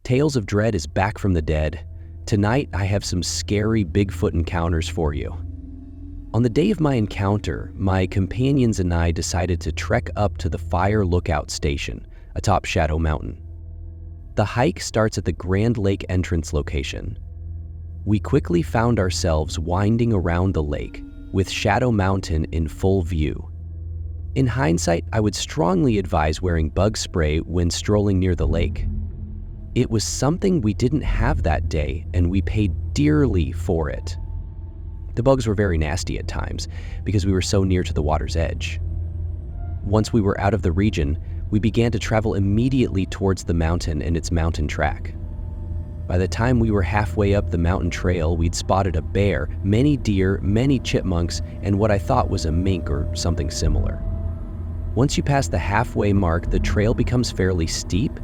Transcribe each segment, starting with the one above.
Tales of Dread is back from the dead. Tonight, I have some scary Bigfoot encounters for you. On the day of my encounter, my companions and I decided to trek up to the Fire Lookout Station, atop Shadow Mountain. The hike starts at the Grand Lake entrance location. We quickly found ourselves winding around the lake, with Shadow Mountain in full view. In hindsight, I would strongly advise wearing bug spray when strolling near the lake. It was something we didn't have that day, and we paid dearly for it. The bugs were very nasty at times, because we were so near to the water's edge. Once we were out of the region, we began to travel immediately towards the mountain and its mountain track. By the time we were halfway up the mountain trail, we'd spotted a bear, many deer, many chipmunks, and what I thought was a mink or something similar. Once you pass the halfway mark, the trail becomes fairly steep,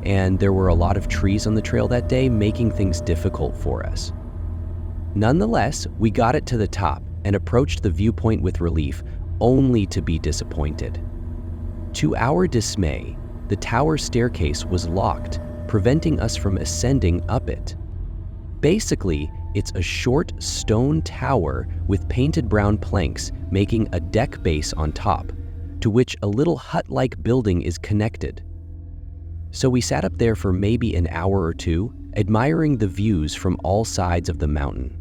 and there were a lot of trees on the trail that day, making things difficult for us. Nonetheless, we got it to the top and approached the viewpoint with relief, only to be disappointed. To our dismay, the tower staircase was locked, preventing us from ascending up it. Basically, it's a short stone tower with painted brown planks making a deck base on top, to which a little hut-like building is connected. So we sat up there for maybe an hour or two, admiring the views from all sides of the mountain.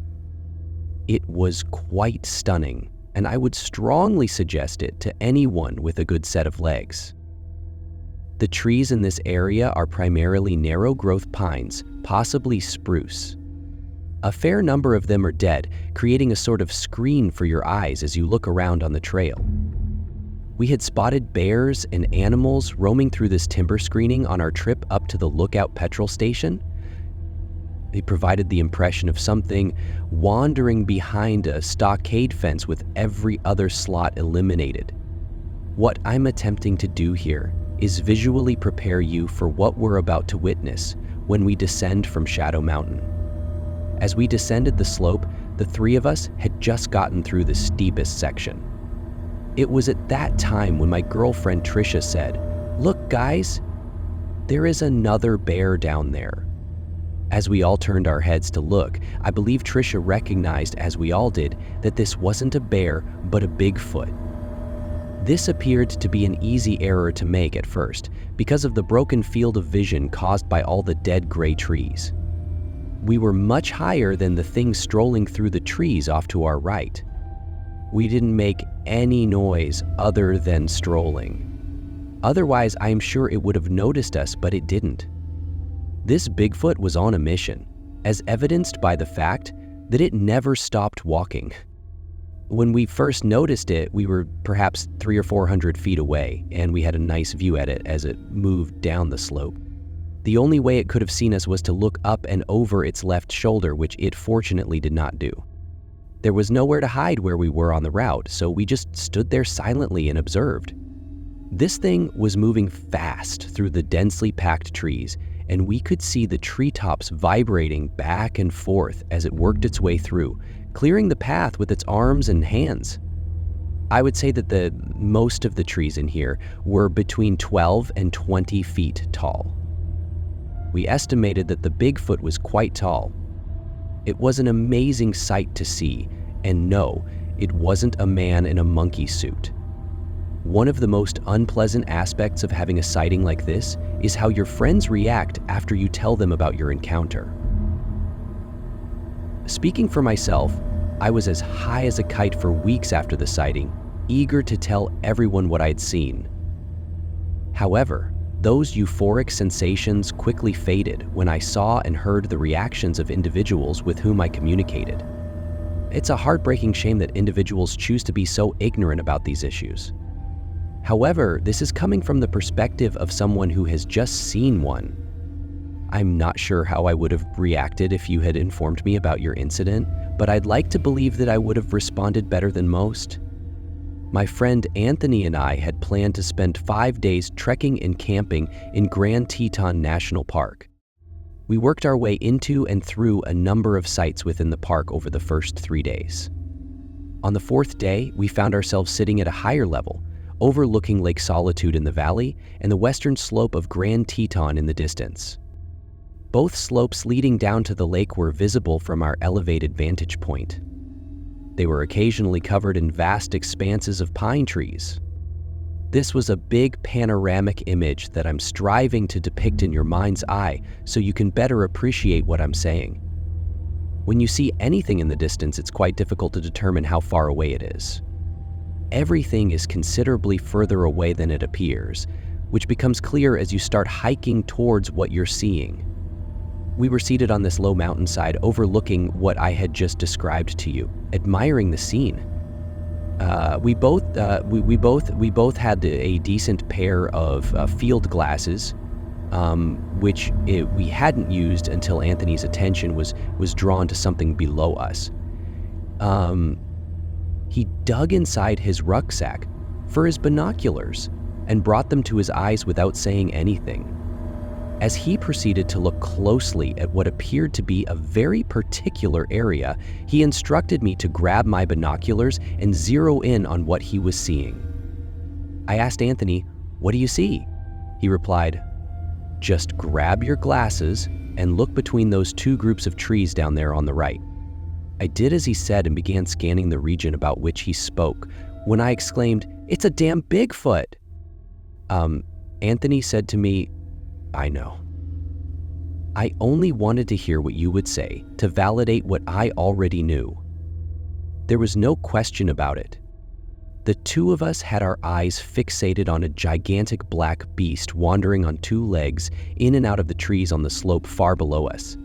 It was quite stunning, and I would strongly suggest it to anyone with a good set of legs. The trees in this area are primarily narrow-growth pines, possibly spruce. A fair number of them are dead, creating a sort of screen for your eyes as you look around on the trail. We had spotted bears and animals roaming through this timber screening on our trip up to the Lookout petrol station. It provided the impression of something wandering behind a stockade fence with every other slot eliminated. What I'm attempting to do here is visually prepare you for what we're about to witness when we descend from Shadow Mountain. As we descended the slope, the three of us had just gotten through the steepest section. It was at that time when my girlfriend Trisha said, "Look guys, there is another bear down there." As we all turned our heads to look, I believe Trisha recognized, as we all did, that this wasn't a bear, but a Bigfoot. This appeared to be an easy error to make at first, because of the broken field of vision caused by all the dead gray trees. We were much higher than the thing strolling through the trees off to our right. We didn't make any noise other than strolling. Otherwise, I am sure it would have noticed us, but it didn't. This Bigfoot was on a mission, as evidenced by the fact that it never stopped walking. When we first noticed it, we were perhaps 300 or 400 feet away, and we had a nice view at it as it moved down the slope. The only way it could have seen us was to look up and over its left shoulder, which it fortunately did not do. There was nowhere to hide where we were on the route, so we just stood there silently and observed. This thing was moving fast through the densely packed trees, and we could see the treetops vibrating back and forth as it worked its way through, clearing the path with its arms and hands. I would say that most of the trees in here were between 12 and 20 feet tall. We estimated that the Bigfoot was quite tall. It was an amazing sight to see, and no, it wasn't a man in a monkey suit. One of the most unpleasant aspects of having a sighting like this is how your friends react after you tell them about your encounter. Speaking for myself, I was as high as a kite for weeks after the sighting, eager to tell everyone what I'd seen. However, those euphoric sensations quickly faded when I saw and heard the reactions of individuals with whom I communicated. It's a heartbreaking shame that individuals choose to be so ignorant about these issues. However, this is coming from the perspective of someone who has just seen one. I'm not sure how I would have reacted if you had informed me about your incident, but I'd like to believe that I would have responded better than most. My friend Anthony and I had planned to spend 5 days trekking and camping in Grand Teton National Park. We worked our way into and through a number of sites within the park over the first 3 days. On the 4th day, we found ourselves sitting at a higher level, overlooking Lake Solitude in the valley and the western slope of Grand Teton in the distance. Both slopes leading down to the lake were visible from our elevated vantage point. They were occasionally covered in vast expanses of pine trees. This was a big panoramic image that I'm striving to depict in your mind's eye so you can better appreciate what I'm saying. When you see anything in the distance, it's quite difficult to determine how far away it is. Everything is considerably further away than it appears, which becomes clear as you start hiking towards what you're seeing. We were seated on this low mountainside overlooking what I had just described to you, admiring the scene. We both had a decent pair of field glasses, which we hadn't used until Anthony's attention was drawn to something below us. He dug inside his rucksack for his binoculars and brought them to his eyes without saying anything. As he proceeded to look closely at what appeared to be a very particular area, he instructed me to grab my binoculars and zero in on what he was seeing. I asked Anthony, "What do you see?" He replied, "Just grab your glasses and look between those two groups of trees down there on the right." I did as he said and began scanning the region about which he spoke when I exclaimed, "It's a damn Bigfoot!" Anthony said to me, "I know." I only wanted to hear what you would say to validate what I already knew. There was no question about it. The two of us had our eyes fixated on a gigantic black beast wandering on two legs in and out of the trees on the slope far below us.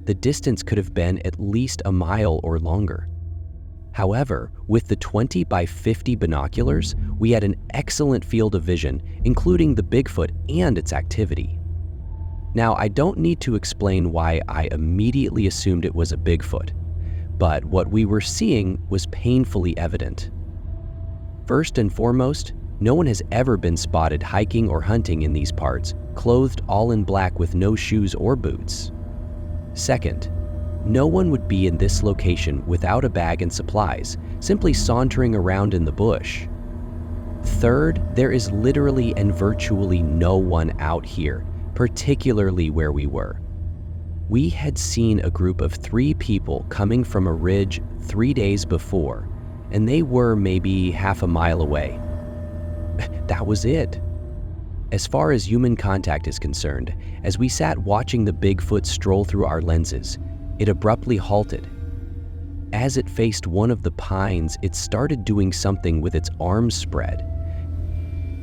The distance could have been at least a mile or longer. However, with the 20 by 50 binoculars, we had an excellent field of vision, including the Bigfoot and its activity. Now, I don't need to explain why I immediately assumed it was a Bigfoot, but what we were seeing was painfully evident. First and foremost, no one has ever been spotted hiking or hunting in these parts, clothed all in black with no shoes or boots. Second, no one would be in this location without a bag and supplies, simply sauntering around in the bush. Third, there is literally and virtually no one out here, particularly where we were. We had seen a group of 3 people coming from a ridge 3 days before, and they were maybe half a mile away. That was it. As far as human contact is concerned, as we sat watching the Bigfoot stroll through our lenses, it abruptly halted. As it faced one of the pines, it started doing something with its arms spread.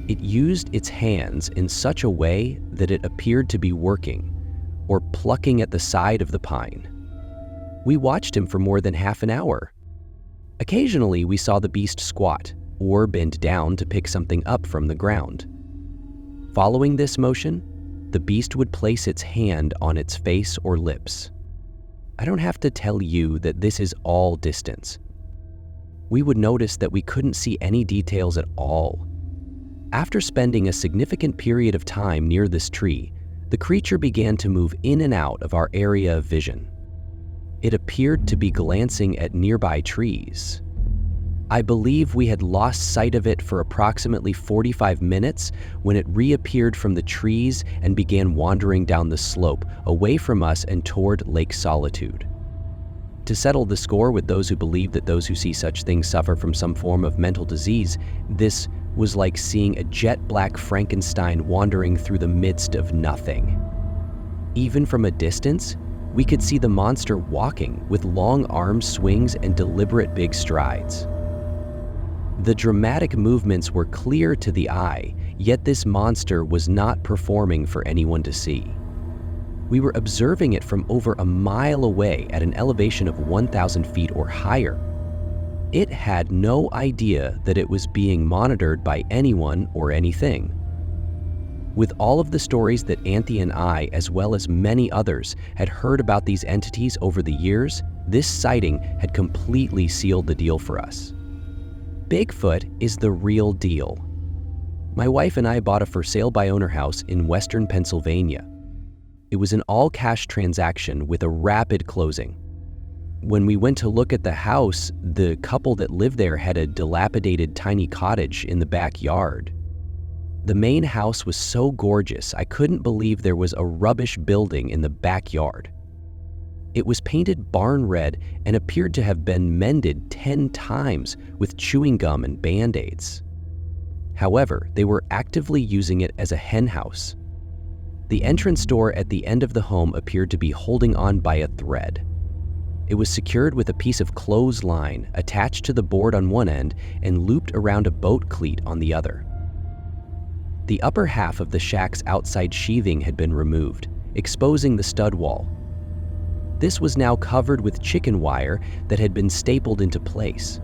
It used its hands in such a way that it appeared to be working, or plucking at the side of the pine. We watched him for more than half an hour. Occasionally, we saw the beast squat, or bend down to pick something up from the ground. Following this motion, the beast would place its hand on its face or lips. I don't have to tell you that this is all distance. We would notice that we couldn't see any details at all. After spending a significant period of time near this tree, the creature began to move in and out of our area of vision. It appeared to be glancing at nearby trees. I believe we had lost sight of it for approximately 45 minutes when it reappeared from the trees and began wandering down the slope, away from us and toward Lake Solitude. To settle the score with those who believe that those who see such things suffer from some form of mental disease, this was like seeing a jet-black Frankenstein wandering through the midst of nothing. Even from a distance, we could see the monster walking with long arm swings and deliberate big strides. The dramatic movements were clear to the eye, yet this monster was not performing for anyone to see. We were observing it from over a mile away at an elevation of 1,000 feet or higher. It had no idea that it was being monitored by anyone or anything. With all of the stories that Anthony and I, as well as many others, had heard about these entities over the years, this sighting had completely sealed the deal for us. Bigfoot is the real deal. My wife and I bought a for-sale-by-owner house in western Pennsylvania. It was an all-cash transaction with a rapid closing. When we went to look at the house, the couple that lived there had a dilapidated tiny cottage in the backyard. The main house was so gorgeous, I couldn't believe there was a rubbish building in the backyard. It was painted barn red and appeared to have been mended 10 times with chewing gum and Band-Aids. However, they were actively using it as a hen house. The entrance door at the end of the home appeared to be holding on by a thread. It was secured with a piece of clothesline attached to the board on one end and looped around a boat cleat on the other. The upper half of the shack's outside sheathing had been removed, exposing the stud wall. This was now covered with chicken wire that had been stapled into place.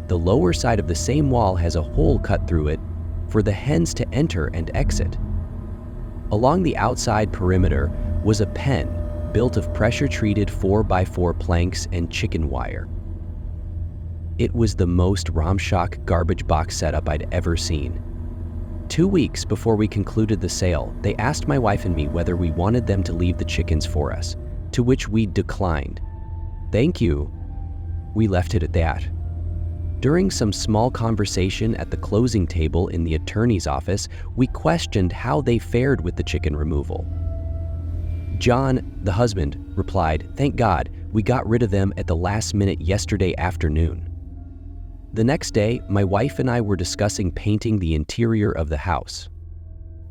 The lower side of the same wall has a hole cut through it for the hens to enter and exit. Along the outside perimeter was a pen built of pressure-treated 4x4 planks and chicken wire. It was the most Ramshock garbage box setup I'd ever seen. 2 weeks before we concluded the sale, they asked my wife and me whether we wanted them to leave the chickens for us, to which we declined. "Thank you." We left it at that. During some small conversation at the closing table in the attorney's office, we questioned how they fared with the chicken removal. John, the husband, replied, "Thank God, we got rid of them at the last minute yesterday afternoon." The next day, my wife and I were discussing painting the interior of the house.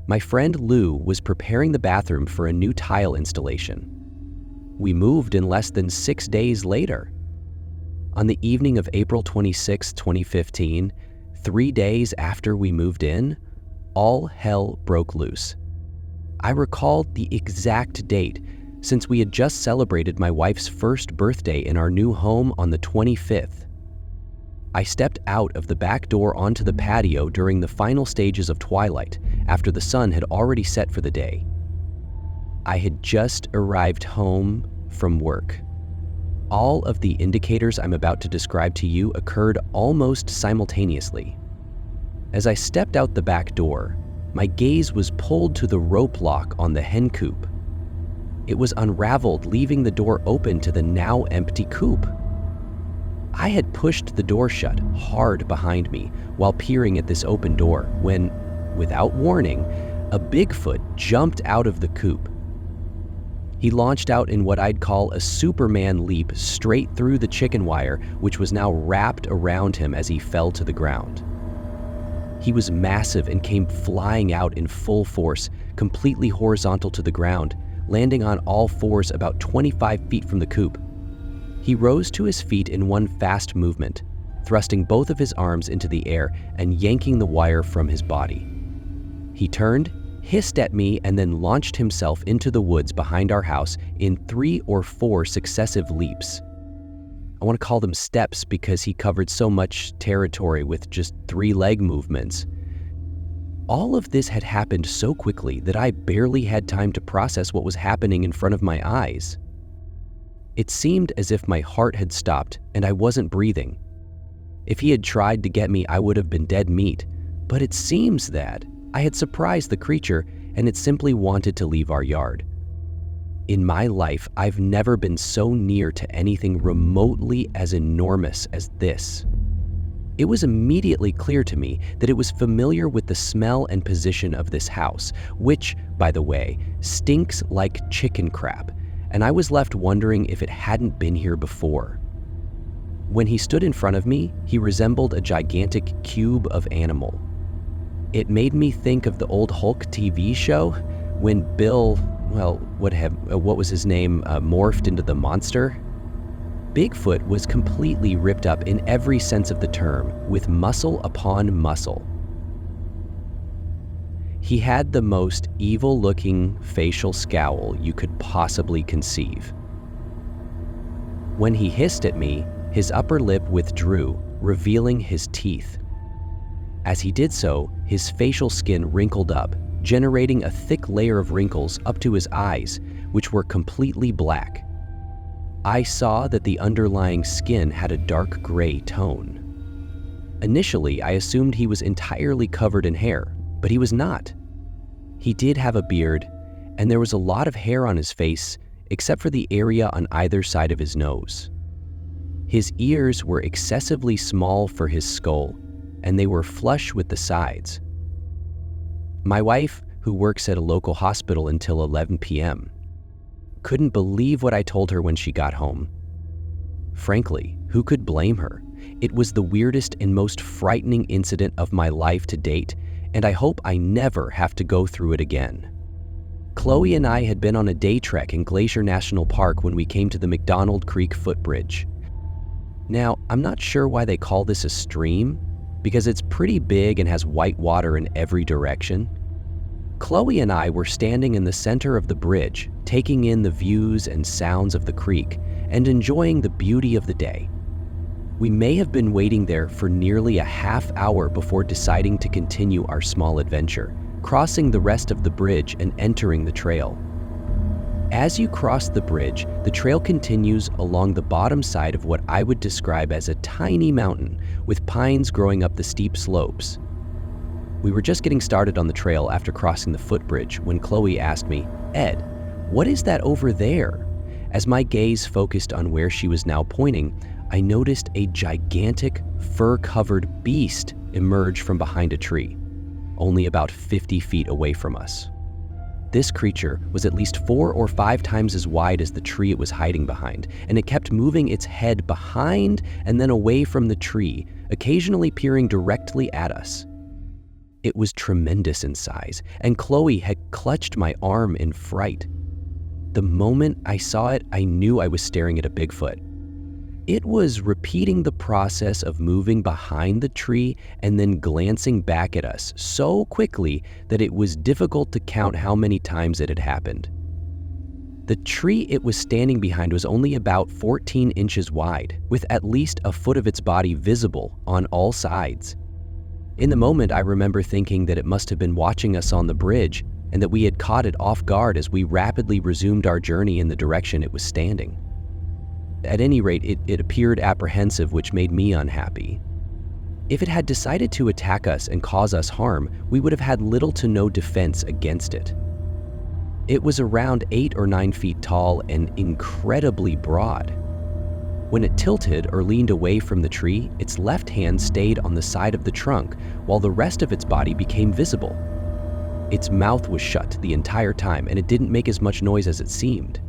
My friend Lou was preparing the bathroom for a new tile installation. We moved in less than 6 days later. On the evening of April 26, 2015, 3 days after we moved in, all hell broke loose. I recalled the exact date since we had just celebrated my wife's first birthday in our new home on the 25th. I stepped out of the back door onto the patio during the final stages of twilight after the sun had already set for the day. I had just arrived home from work. All of the indicators I'm about to describe to you occurred almost simultaneously. As I stepped out the back door, my gaze was pulled to the rope lock on the hen coop. It was unraveled, leaving the door open to the now empty coop. I had pushed the door shut hard behind me while peering at this open door when, without warning, a Bigfoot jumped out of the coop. He launched out in what I'd call a Superman leap straight through the chicken wire, which was now wrapped around him as he fell to the ground. He was massive and came flying out in full force, completely horizontal to the ground, landing on all fours about 25 feet from the coop. He rose to his feet in one fast movement, thrusting both of his arms into the air and yanking the wire from his body. He turned, hissed at me, and then launched himself into the woods behind our house in 3 or 4 successive leaps. I want to call them steps because he covered so much territory with just 3 leg movements. All of this had happened so quickly that I barely had time to process what was happening in front of my eyes. It seemed as if my heart had stopped and I wasn't breathing. If he had tried to get me, I would have been dead meat, but it seems that I had surprised the creature and it simply wanted to leave our yard. In my life, I've never been so near to anything remotely as enormous as this. It was immediately clear to me that it was familiar with the smell and position of this house, which, by the way, stinks like chicken crap, and I was left wondering if it hadn't been here before. When he stood in front of me, he resembled a gigantic cube of animal. It made me think of the old Hulk TV show when Bill, what was his name, morphed into the monster. Bigfoot was completely ripped up in every sense of the term, with muscle upon muscle. He had the most evil-looking facial scowl you could possibly conceive. When he hissed at me, his upper lip withdrew, revealing his teeth. As he did so, his facial skin wrinkled up, generating a thick layer of wrinkles up to his eyes, which were completely black. I saw that the underlying skin had a dark gray tone. Initially, I assumed he was entirely covered in hair, but he was not. He did have a beard, and there was a lot of hair on his face, except for the area on either side of his nose. His ears were excessively small for his skull, and they were flush with the sides. My wife, who works at a local hospital until 11 p.m., couldn't believe what I told her when she got home. Frankly, who could blame her? It was the weirdest and most frightening incident of my life to date, and I hope I never have to go through it again. Chloe and I had been on a day trek in Glacier National Park when we came to the McDonald Creek footbridge. Now, I'm not sure why they call this a stream, because it's pretty big and has white water in every direction. Chloe and I were standing in the center of the bridge, taking in the views and sounds of the creek and enjoying the beauty of the day. We may have been waiting there for nearly a half hour before deciding to continue our small adventure, crossing the rest of the bridge and entering the trail. As you cross the bridge, the trail continues along the bottom side of what I would describe as a tiny mountain with pines growing up the steep slopes. We were just getting started on the trail after crossing the footbridge when Chloe asked me, "Ed, what is that over there?" As my gaze focused on where she was now pointing, I noticed a gigantic, fur-covered beast emerge from behind a tree, only about 50 feet away from us. This creature was at least 4 or 5 times as wide as the tree it was hiding behind, and it kept moving its head behind and then away from the tree, occasionally peering directly at us. It was tremendous in size, and Chloe had clutched my arm in fright. The moment I saw it, I knew I was staring at a Bigfoot. It was repeating the process of moving behind the tree and then glancing back at us so quickly that it was difficult to count how many times it had happened. The tree it was standing behind was only about 14 inches wide, with at least a foot of its body visible on all sides. In the moment, I remember thinking that it must have been watching us on the bridge and that we had caught it off guard as we rapidly resumed our journey in the direction it was standing. At any rate, it appeared apprehensive, which made me unhappy. If it had decided to attack us and cause us harm, we would have had little to no defense against it. It was around 8 or 9 feet tall and incredibly broad. When it tilted or leaned away from the tree, its left hand stayed on the side of the trunk while the rest of its body became visible. Its mouth was shut the entire time, and it didn't make as much noise as it seemed.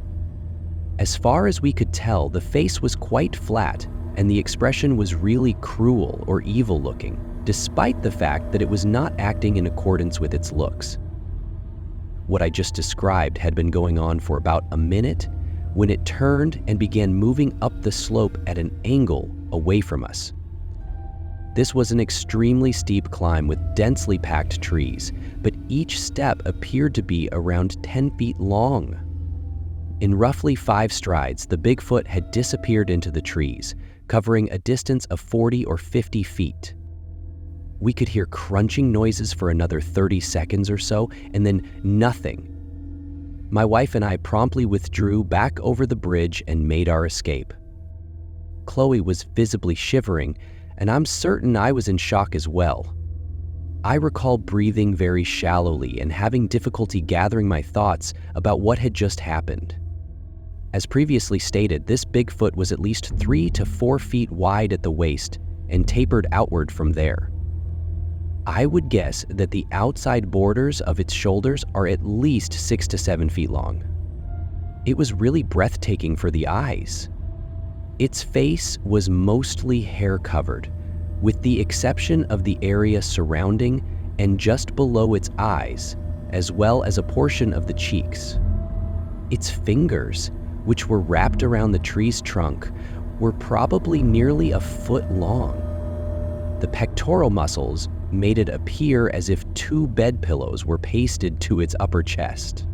As far as we could tell, the face was quite flat, and the expression was really cruel or evil-looking, despite the fact that it was not acting in accordance with its looks. What I just described had been going on for about a minute when it turned and began moving up the slope at an angle away from us. This was an extremely steep climb with densely packed trees, but each step appeared to be around 10 feet long. In roughly 5 strides, the Bigfoot had disappeared into the trees, covering a distance of 40 or 50 feet. We could hear crunching noises for another 30 seconds or so, and then nothing. My wife and I promptly withdrew back over the bridge and made our escape. Chloe was visibly shivering, and I'm certain I was in shock as well. I recall breathing very shallowly and having difficulty gathering my thoughts about what had just happened. As previously stated, this Bigfoot was at least 3 to 4 feet wide at the waist and tapered outward from there. I would guess that the outside borders of its shoulders are at least 6 to 7 feet long. It was really breathtaking for the eyes. Its face was mostly hair-covered, with the exception of the area surrounding and just below its eyes, as well as a portion of the cheeks. Its fingers, which were wrapped around the tree's trunk, were probably nearly a foot long. The pectoral muscles made it appear as if 2 bed pillows were pasted to its upper chest.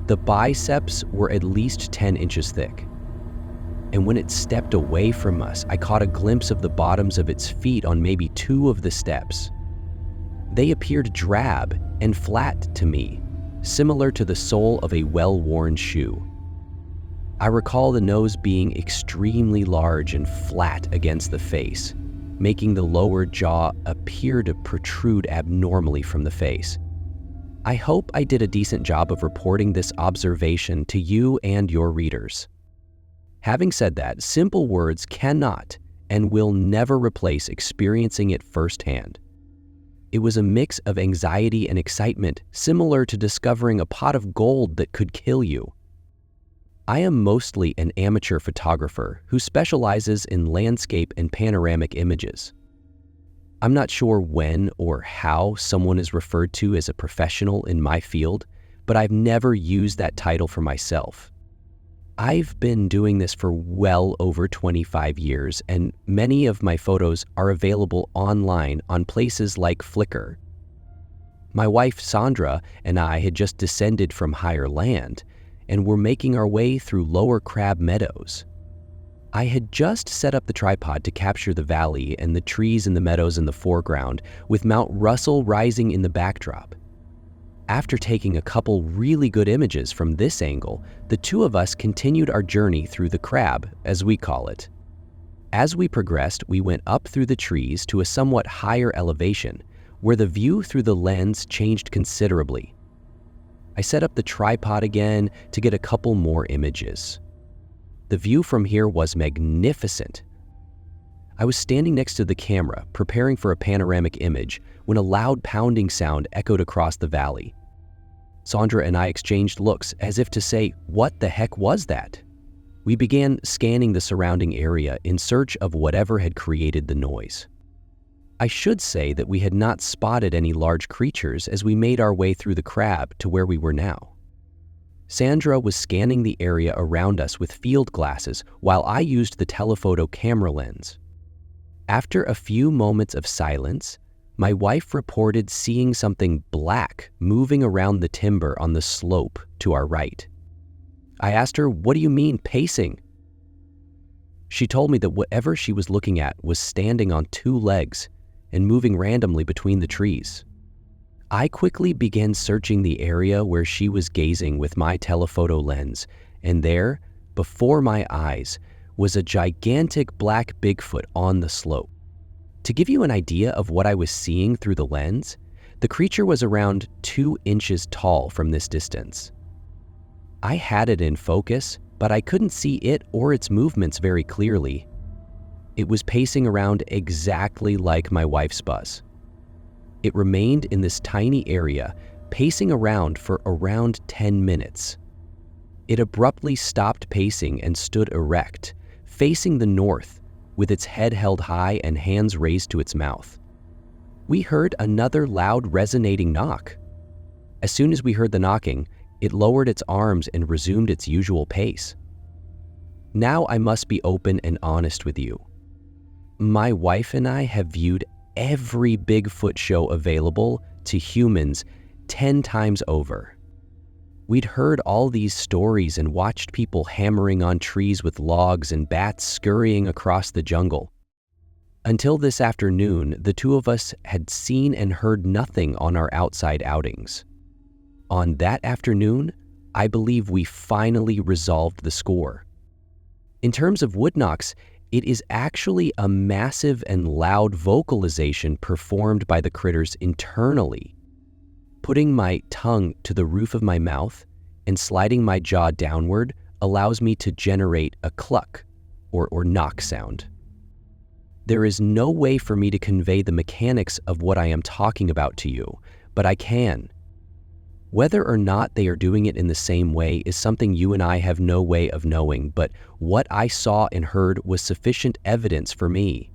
The biceps were at least 10 inches thick. And when it stepped away from us, I caught a glimpse of the bottoms of its feet on maybe 2 of the steps. They appeared drab and flat to me, similar to the sole of a well-worn shoe. I recall the nose being extremely large and flat against the face, making the lower jaw appear to protrude abnormally from the face. I hope I did a decent job of reporting this observation to you and your readers. Having said that, simple words cannot and will never replace experiencing it firsthand. It was a mix of anxiety and excitement, similar to discovering a pot of gold that could kill you. I am mostly an amateur photographer who specializes in landscape and panoramic images. I'm not sure when or how someone is referred to as a professional in my field, but I've never used that title for myself. I've been doing this for well over 25 years, and many of my photos are available online on places like Flickr. My wife Sandra and I had just descended from higher land, and were making our way through lower crab meadows. I had just set up the tripod to capture the valley and the trees in the meadows in the foreground, with Mount Russell rising in the backdrop. After taking a couple really good images from this angle, the two of us continued our journey through the crab, as we call it. As we progressed, we went up through the trees to a somewhat higher elevation, where the view through the lens changed considerably. I set up the tripod again to get a couple more images. The view from here was magnificent. I was standing next to the camera, preparing for a panoramic image, when a loud pounding sound echoed across the valley. Sandra and I exchanged looks as if to say, "What the heck was that?" We began scanning the surrounding area in search of whatever had created the noise. I should say that we had not spotted any large creatures as we made our way through the crab to where we were now. Sandra was scanning the area around us with field glasses while I used the telephoto camera lens. After a few moments of silence, my wife reported seeing something black moving around the timber on the slope to our right. I asked her, "What do you mean, pacing?" She told me that whatever she was looking at was standing on two legs and moving randomly between the trees. I quickly began searching the area where she was gazing with my telephoto lens, and there, before my eyes, was a gigantic black Bigfoot on the slope. To give you an idea of what I was seeing through the lens, the creature was around 2 inches tall from this distance. I had it in focus, but I couldn't see it or its movements very clearly. It was pacing around exactly like my wife's buzz. It remained in this tiny area, pacing around for around 10 minutes. It abruptly stopped pacing and stood erect, facing the north, with its head held high and hands raised to its mouth. We heard another loud resonating knock. As soon as we heard the knocking, it lowered its arms and resumed its usual pace. Now I must be open and honest with you. My wife and I have viewed every Bigfoot show available to humans 10 times over. We'd heard all these stories and watched people hammering on trees with logs and bats scurrying across the jungle. Until this afternoon, the two of us had seen and heard nothing on our outside outings. On that afternoon, I believe we finally resolved the score. In terms of wood knocks, it is actually a massive and loud vocalization performed by the critters internally. Putting my tongue to the roof of my mouth and sliding my jaw downward allows me to generate a cluck or knock sound. There is no way for me to convey the mechanics of what I am talking about to you, but I can. Whether or not they are doing it in the same way is something you and I have no way of knowing, but what I saw and heard was sufficient evidence for me.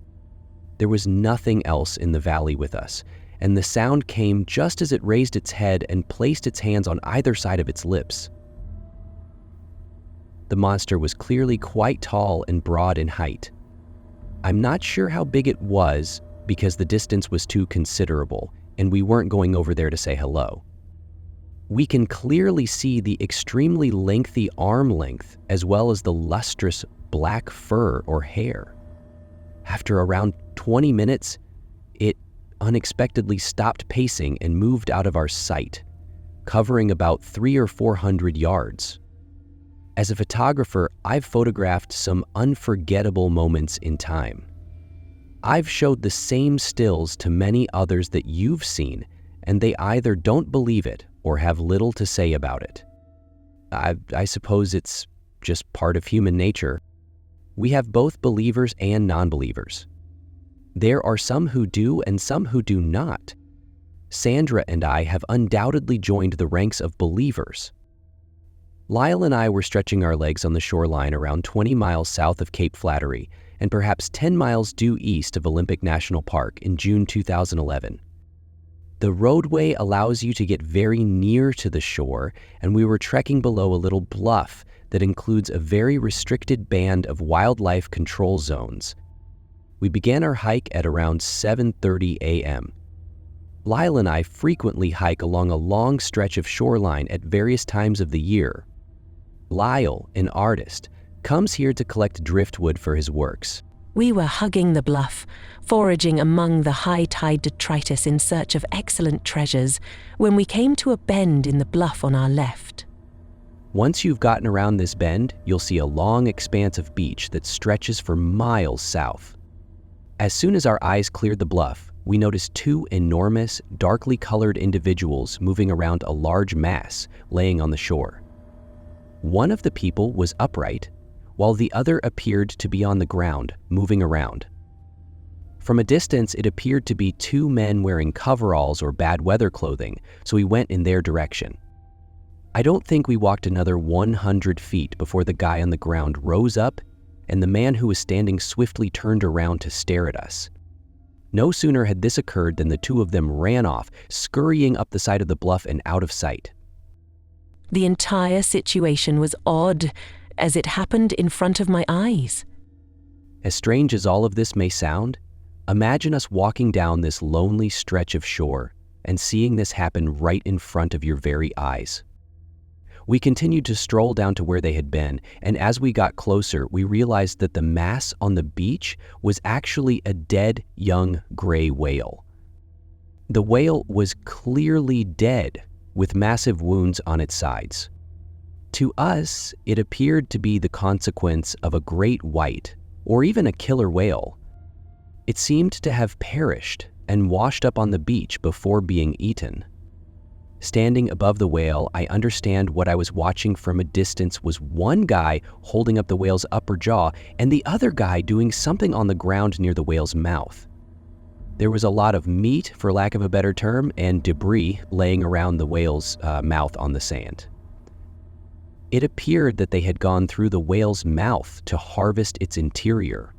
There was nothing else in the valley with us, and the sound came just as it raised its head and placed its hands on either side of its lips. The monster was clearly quite tall and broad in height. I'm not sure how big it was because the distance was too considerable, and we weren't going over there to say hello. We can clearly see the extremely lengthy arm length as well as the lustrous black fur or hair. After around 20 minutes, it unexpectedly stopped pacing and moved out of our sight, covering about 300 or 400 yards. As a photographer, I've photographed some unforgettable moments in time. I've showed the same stills to many others that you've seen, and they either don't believe it or have little to say about it. I suppose it's just part of human nature. We have both believers and non-believers. There are some who do and some who do not. Sandra and I have undoubtedly joined the ranks of believers. Lyle and I were stretching our legs on the shoreline around 20 miles south of Cape Flattery and perhaps 10 miles due east of Olympic National Park in June 2011. The roadway allows you to get very near to the shore, and we were trekking below a little bluff that includes a very restricted band of wildlife control zones. We began our hike at around 7:30 a.m. Lyle and I frequently hike along a long stretch of shoreline at various times of the year. Lyle, an artist, comes here to collect driftwood for his works. We were hugging the bluff, foraging among the high-tide detritus in search of excellent treasures, when we came to a bend in the bluff on our left. Once you've gotten around this bend, you'll see a long expanse of beach that stretches for miles south. As soon as our eyes cleared the bluff, we noticed two enormous, darkly colored individuals moving around a large mass laying on the shore. One of the people was upright, while the other appeared to be on the ground, moving around. From a distance, it appeared to be two men wearing coveralls or bad weather clothing, so we went in their direction. I don't think we walked another 100 feet before the guy on the ground rose up, and the man who was standing swiftly turned around to stare at us. No sooner had this occurred than the two of them ran off, scurrying up the side of the bluff and out of sight. The entire situation was odd, as it happened in front of my eyes. As strange as all of this may sound, imagine us walking down this lonely stretch of shore and seeing this happen right in front of your very eyes. We continued to stroll down to where they had been, and as we got closer, we realized that the mass on the beach was actually a dead young gray whale. The whale was clearly dead, with massive wounds on its sides. To us, it appeared to be the consequence of a great white, or even a killer whale. It seemed to have perished and washed up on the beach before being eaten. Standing above the whale, I understand what I was watching from a distance was one guy holding up the whale's upper jaw and the other guy doing something on the ground near the whale's mouth. There was a lot of meat, for lack of a better term, and debris laying around the whale's mouth on the sand. It appeared that they had gone through the whale's mouth to harvest its interior.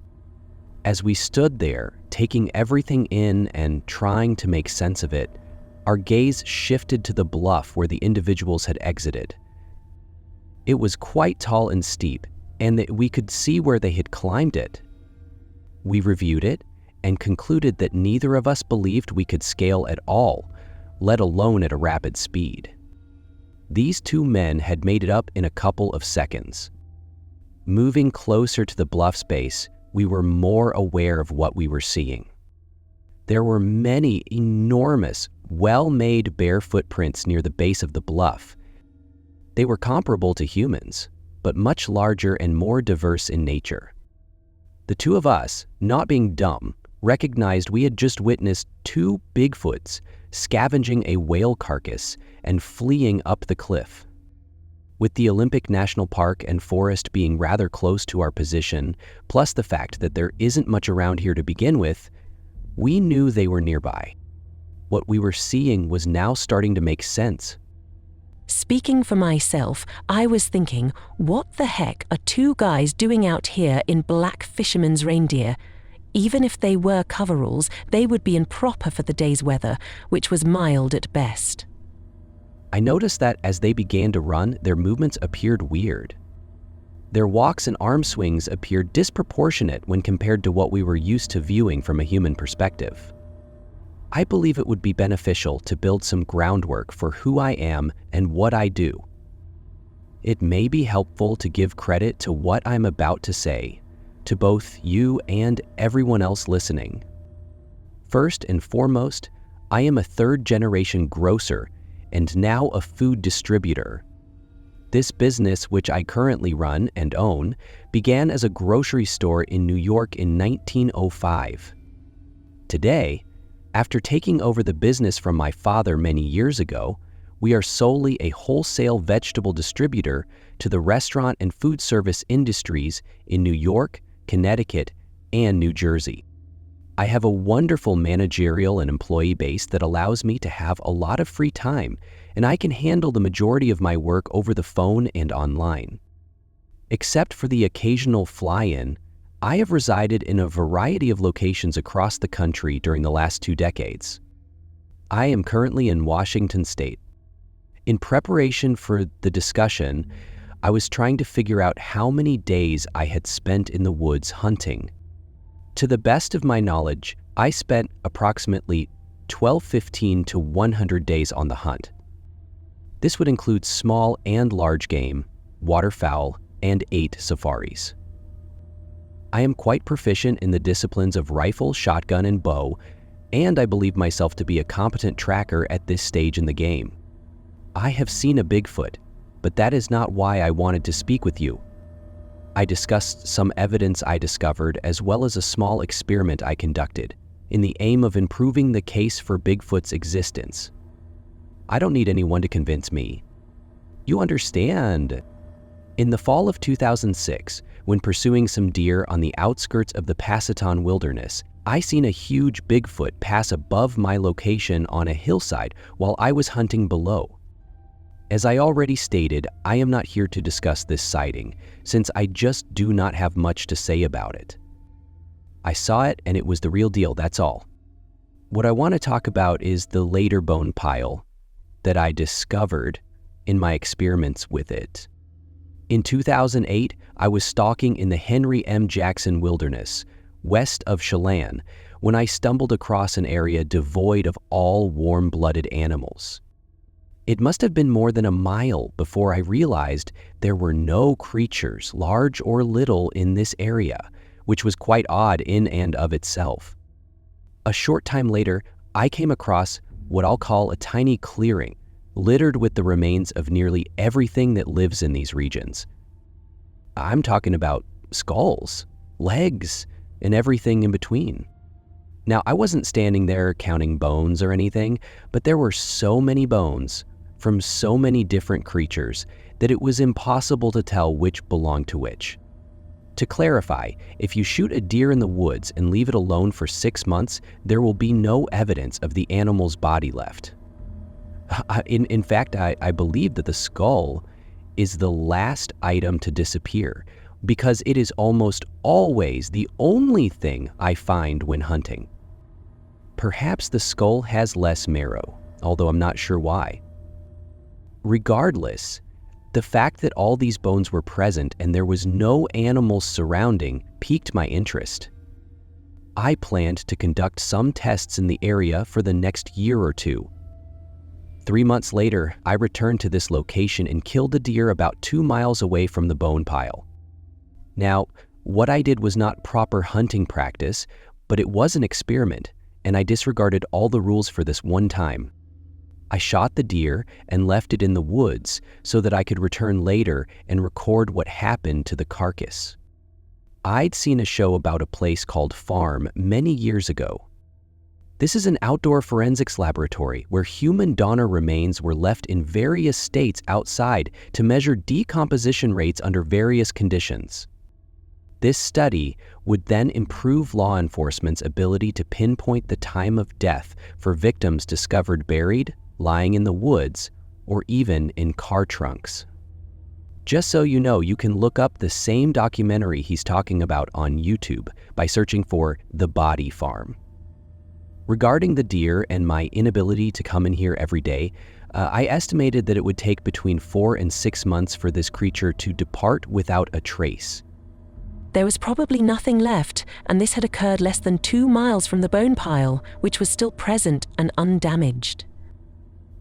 As we stood there, taking everything in and trying to make sense of it, our gaze shifted to the bluff where the individuals had exited. It was quite tall and steep, and that we could see where they had climbed it. We reviewed it and concluded that neither of us believed we could scale at all, let alone at a rapid speed. These two men had made it up in a couple of seconds. Moving closer to the bluff space, we were more aware of what we were seeing. There were many enormous, well-made bare footprints near the base of the bluff. They were comparable to humans, but much larger and more diverse in nature. The two of us, not being dumb, recognized we had just witnessed two Bigfoots scavenging a whale carcass and fleeing up the cliff. With the Olympic National Park and forest being rather close to our position, plus the fact that there isn't much around here to begin with, we knew they were nearby. What we were seeing was now starting to make sense. Speaking for myself, I was thinking, what the heck are two guys doing out here in black fisherman's reindeer? Even if they were coveralls, they would be improper for the day's weather, which was mild at best. I noticed that as they began to run, their movements appeared weird. Their walks and arm swings appeared disproportionate when compared to what we were used to viewing from a human perspective. I believe it would be beneficial to build some groundwork for who I am and what I do. It may be helpful to give credit to what I'm about to say, to both you and everyone else listening. First and foremost, I am a third-generation grocer and now a food distributor. This business, which I currently run and own, began as a grocery store in New York in 1905. Today, after taking over the business from my father many years ago, we are solely a wholesale vegetable distributor to the restaurant and food service industries in New York, Connecticut, and New Jersey. I have a wonderful managerial and employee base that allows me to have a lot of free time, and I can handle the majority of my work over the phone and online. Except for the occasional fly-in, I have resided in a variety of locations across the country during the last 2 decades. I am currently in Washington State. In preparation for the discussion, I was trying to figure out how many days I had spent in the woods hunting. To the best of my knowledge, I spent approximately 1215 to 100 days on the hunt. This would include small and large game, waterfowl, and 8 safaris. I am quite proficient in the disciplines of rifle, shotgun, and bow, and I believe myself to be a competent tracker at this stage in the game. I have seen a Bigfoot, but that is not why I wanted to speak with you. I discussed some evidence I discovered as well as a small experiment I conducted in the aim of improving the case for Bigfoot's existence. I don't need anyone to convince me. You understand. In the fall of 2006, when pursuing some deer on the outskirts of the Pasaton Wilderness, I seen a huge Bigfoot pass above my location on a hillside while I was hunting below. As I already stated, I am not here to discuss this sighting, since I just do not have much to say about it. I saw it and it was the real deal, that's all. What I want to talk about is the later bone pile that I discovered in my experiments with it. In 2008, I was stalking in the Henry M. Jackson Wilderness, west of Chelan, when I stumbled across an area devoid of all warm-blooded animals. It must have been more than a mile before I realized there were no creatures, large or little, in this area, which was quite odd in and of itself. A short time later, I came across what I'll call a tiny clearing, littered with the remains of nearly everything that lives in these regions. I'm talking about skulls, legs, and everything in between. Now, I wasn't standing there counting bones or anything, but there were so many bones from so many different creatures that it was impossible to tell which belonged to which. To clarify, if you shoot a deer in the woods and leave it alone for 6 months, there will be no evidence of the animal's body left. In fact, I believe that the skull is the last item to disappear because it is almost always the only thing I find when hunting. Perhaps the skull has less marrow, although I'm not sure why. Regardless, the fact that all these bones were present and there was no animals surrounding piqued my interest. I planned to conduct some tests in the area for the next year or two. 3 months later, I returned to this location and killed a deer about 2 miles away from the bone pile. Now, what I did was not proper hunting practice, but it was an experiment, and I disregarded all the rules for this one time. I shot the deer and left it in the woods so that I could return later and record what happened to the carcass. I'd seen a show about a place called Farm many years ago. This is an outdoor forensics laboratory where human donor remains were left in various states outside to measure decomposition rates under various conditions. This study would then improve law enforcement's ability to pinpoint the time of death for victims discovered buried, lying in the woods, or even in car trunks. Just so you know, you can look up the same documentary he's talking about on YouTube by searching for The Body Farm. Regarding the deer and my inability to come in here every day, I estimated that it would take between 4 and 6 months for this creature to depart without a trace. There was probably nothing left, and this had occurred less than 2 miles from the bone pile, which was still present and undamaged.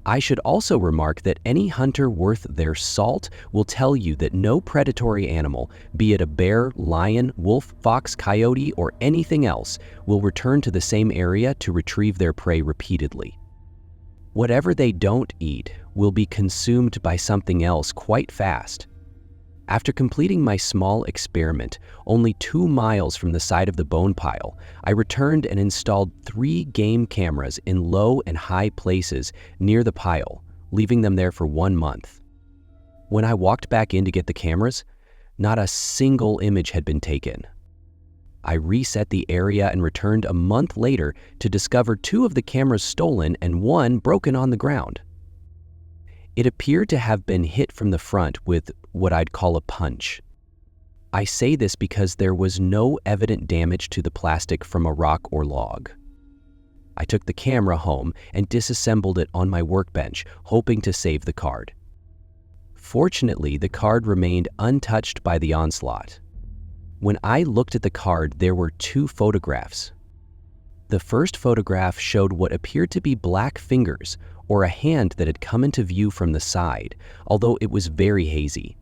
I should also remark that any hunter worth their salt will tell you that no predatory animal, be it a bear, lion, wolf, fox, coyote, or anything else, will return to the same area to retrieve their prey repeatedly. Whatever they don't eat will be consumed by something else quite fast. After completing my small experiment, only 2 miles from the side of the bone pile, I returned and installed 3 game cameras in low and high places near the pile, leaving them there for 1 month. When I walked back in to get the cameras, not a single image had been taken. I reset the area and returned a month later to discover 2 of the cameras stolen and 1 broken on the ground. It appeared to have been hit from the front with what I'd call a punch. I say this because there was no evident damage to the plastic from a rock or log. I took the camera home and disassembled it on my workbench, hoping to save the card. Fortunately, the card remained untouched by the onslaught. When I looked at the card, there were 2 photographs. The first photograph showed what appeared to be black fingers or a hand that had come into view from the side, although it was very hazy.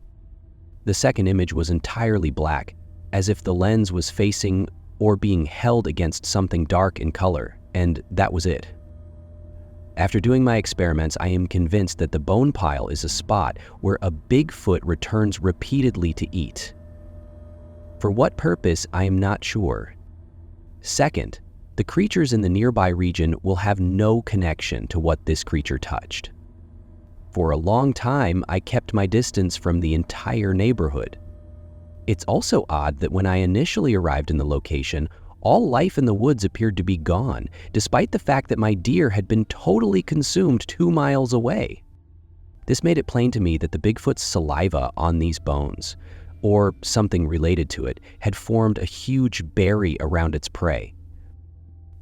The second image was entirely black, as if the lens was facing or being held against something dark in color, and that was it. After doing my experiments, I am convinced that the bone pile is a spot where a Bigfoot returns repeatedly to eat. For what purpose, I am not sure. Second, the creatures in the nearby region will have no connection to what this creature touched. For a long time, I kept my distance from the entire neighborhood. It's also odd that when I initially arrived in the location, all life in the woods appeared to be gone, despite the fact that my deer had been totally consumed 2 miles away. This made it plain to me that the Bigfoot's saliva on these bones, or something related to it, had formed a huge berry around its prey.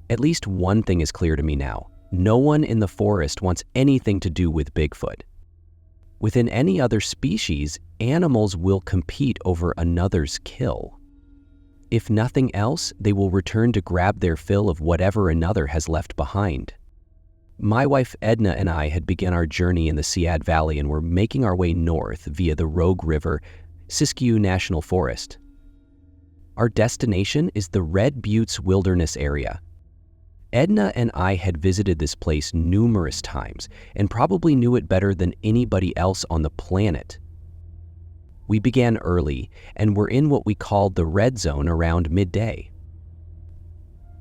At least one thing is clear to me now. No one in the forest wants anything to do with Bigfoot. Within any other species, animals will compete over another's kill. If nothing else, they will return to grab their fill of whatever another has left behind. My wife Edna and I had begun our journey in the Sead Valley and were making our way north via the Rogue River, Siskiyou National Forest. Our destination is the Red Buttes Wilderness area. Edna and I had visited this place numerous times and probably knew it better than anybody else on the planet. We began early and were in what we called the red zone around midday.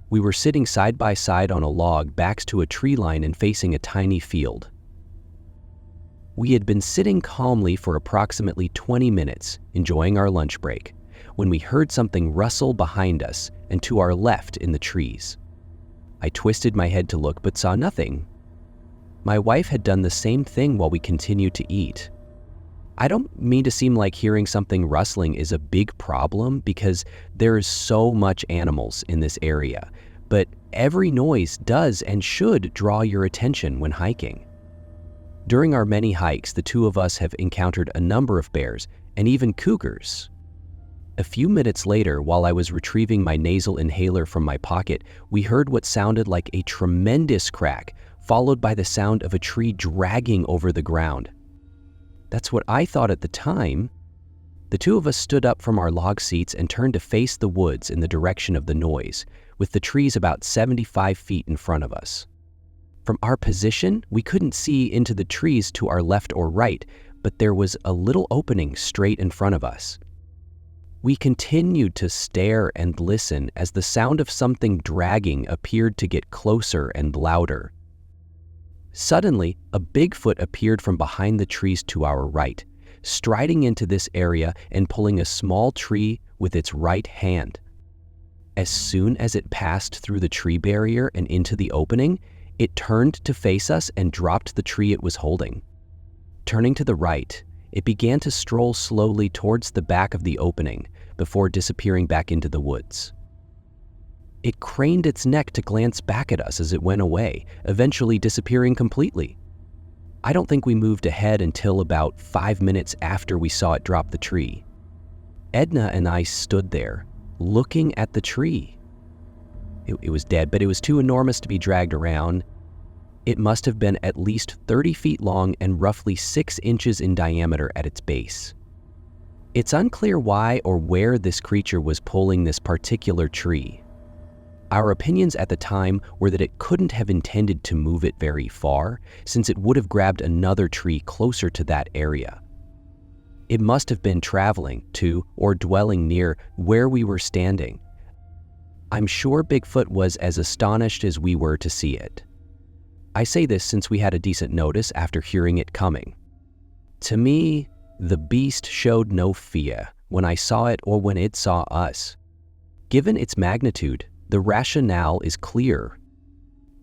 We were sitting side by side on a log, backs to a tree line and facing a tiny field. We had been sitting calmly for approximately 20 minutes, enjoying our lunch break, when we heard something rustle behind us and to our left in the trees. I twisted my head to look but saw nothing. My wife had done the same thing while we continued to eat. I don't mean to seem like hearing something rustling is a big problem because there is so much animals in this area, but every noise does and should draw your attention when hiking. During our many hikes, the 2 of us have encountered a number of bears and even cougars. A few minutes later, while I was retrieving my nasal inhaler from my pocket, we heard what sounded like a tremendous crack, followed by the sound of a tree dragging over the ground. That's what I thought at the time. The 2 of us stood up from our log seats and turned to face the woods in the direction of the noise, with the trees about 75 feet in front of us. From our position, we couldn't see into the trees to our left or right, but there was a little opening straight in front of us. We continued to stare and listen as the sound of something dragging appeared to get closer and louder. Suddenly, a Bigfoot appeared from behind the trees to our right, striding into this area and pulling a small tree with its right hand. As soon as it passed through the tree barrier and into the opening, it turned to face us and dropped the tree it was holding. Turning to the right, it began to stroll slowly towards the back of the opening before disappearing back into the woods. It craned its neck to glance back at us as it went away, eventually disappearing completely. I don't think we moved ahead until about 5 minutes after we saw it drop the tree. Edna and I stood there, looking at the tree. It was dead, but it was too enormous to be dragged around. It must have been at least 30 feet long and roughly 6 inches in diameter at its base. It's unclear why or where this creature was pulling this particular tree. Our opinions at the time were that it couldn't have intended to move it very far, since it would have grabbed another tree closer to that area. It must have been traveling to or dwelling near where we were standing. I'm sure Bigfoot was as astonished as we were to see it. I say this since we had a decent notice after hearing it coming. To me, the beast showed no fear when I saw it or when it saw us. Given its magnitude, the rationale is clear.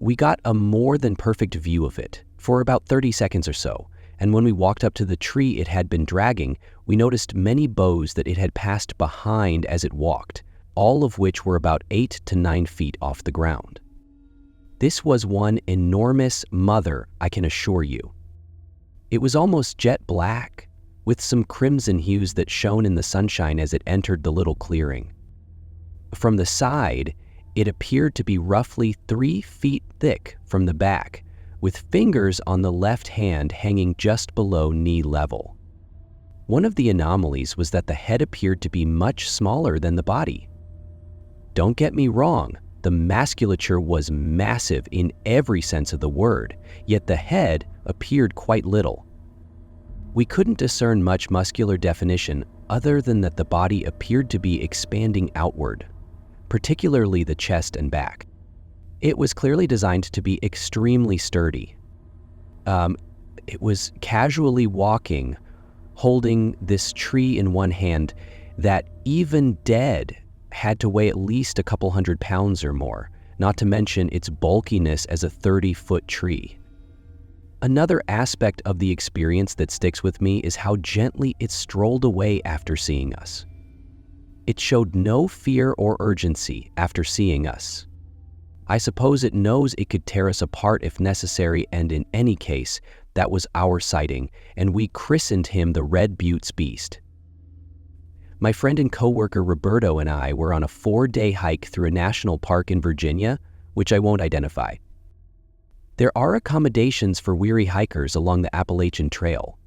We got a more than perfect view of it for about 30 seconds or so, and when we walked up to the tree it had been dragging, we noticed many boughs that it had passed behind as it walked, all of which were about 8 to 9 feet off the ground. This was one enormous mother, I can assure you. It was almost jet black, with some crimson hues that shone in the sunshine as it entered the little clearing. From the side, it appeared to be roughly 3 feet thick from the back, with fingers on the left hand hanging just below knee level. One of the anomalies was that the head appeared to be much smaller than the body. Don't get me wrong, the musculature was massive in every sense of the word, yet the head appeared quite little. We couldn't discern much muscular definition other than that the body appeared to be expanding outward, particularly the chest and back. It was clearly designed to be extremely sturdy. It was casually walking, holding this tree in one hand that, even dead, had to weigh at least a couple 100 pounds or more, not to mention its bulkiness as a 30-foot tree. Another aspect of the experience that sticks with me is how gently it strolled away after seeing us. It showed no fear or urgency after seeing us. I suppose it knows it could tear us apart if necessary, and in any case, that was our sighting, and we christened him the Red Butte's Beast. My friend and coworker Roberto and I were on a 4-day hike through a national park in Virginia, which I won't identify. There are accommodations for weary hikers along the Appalachian Trail.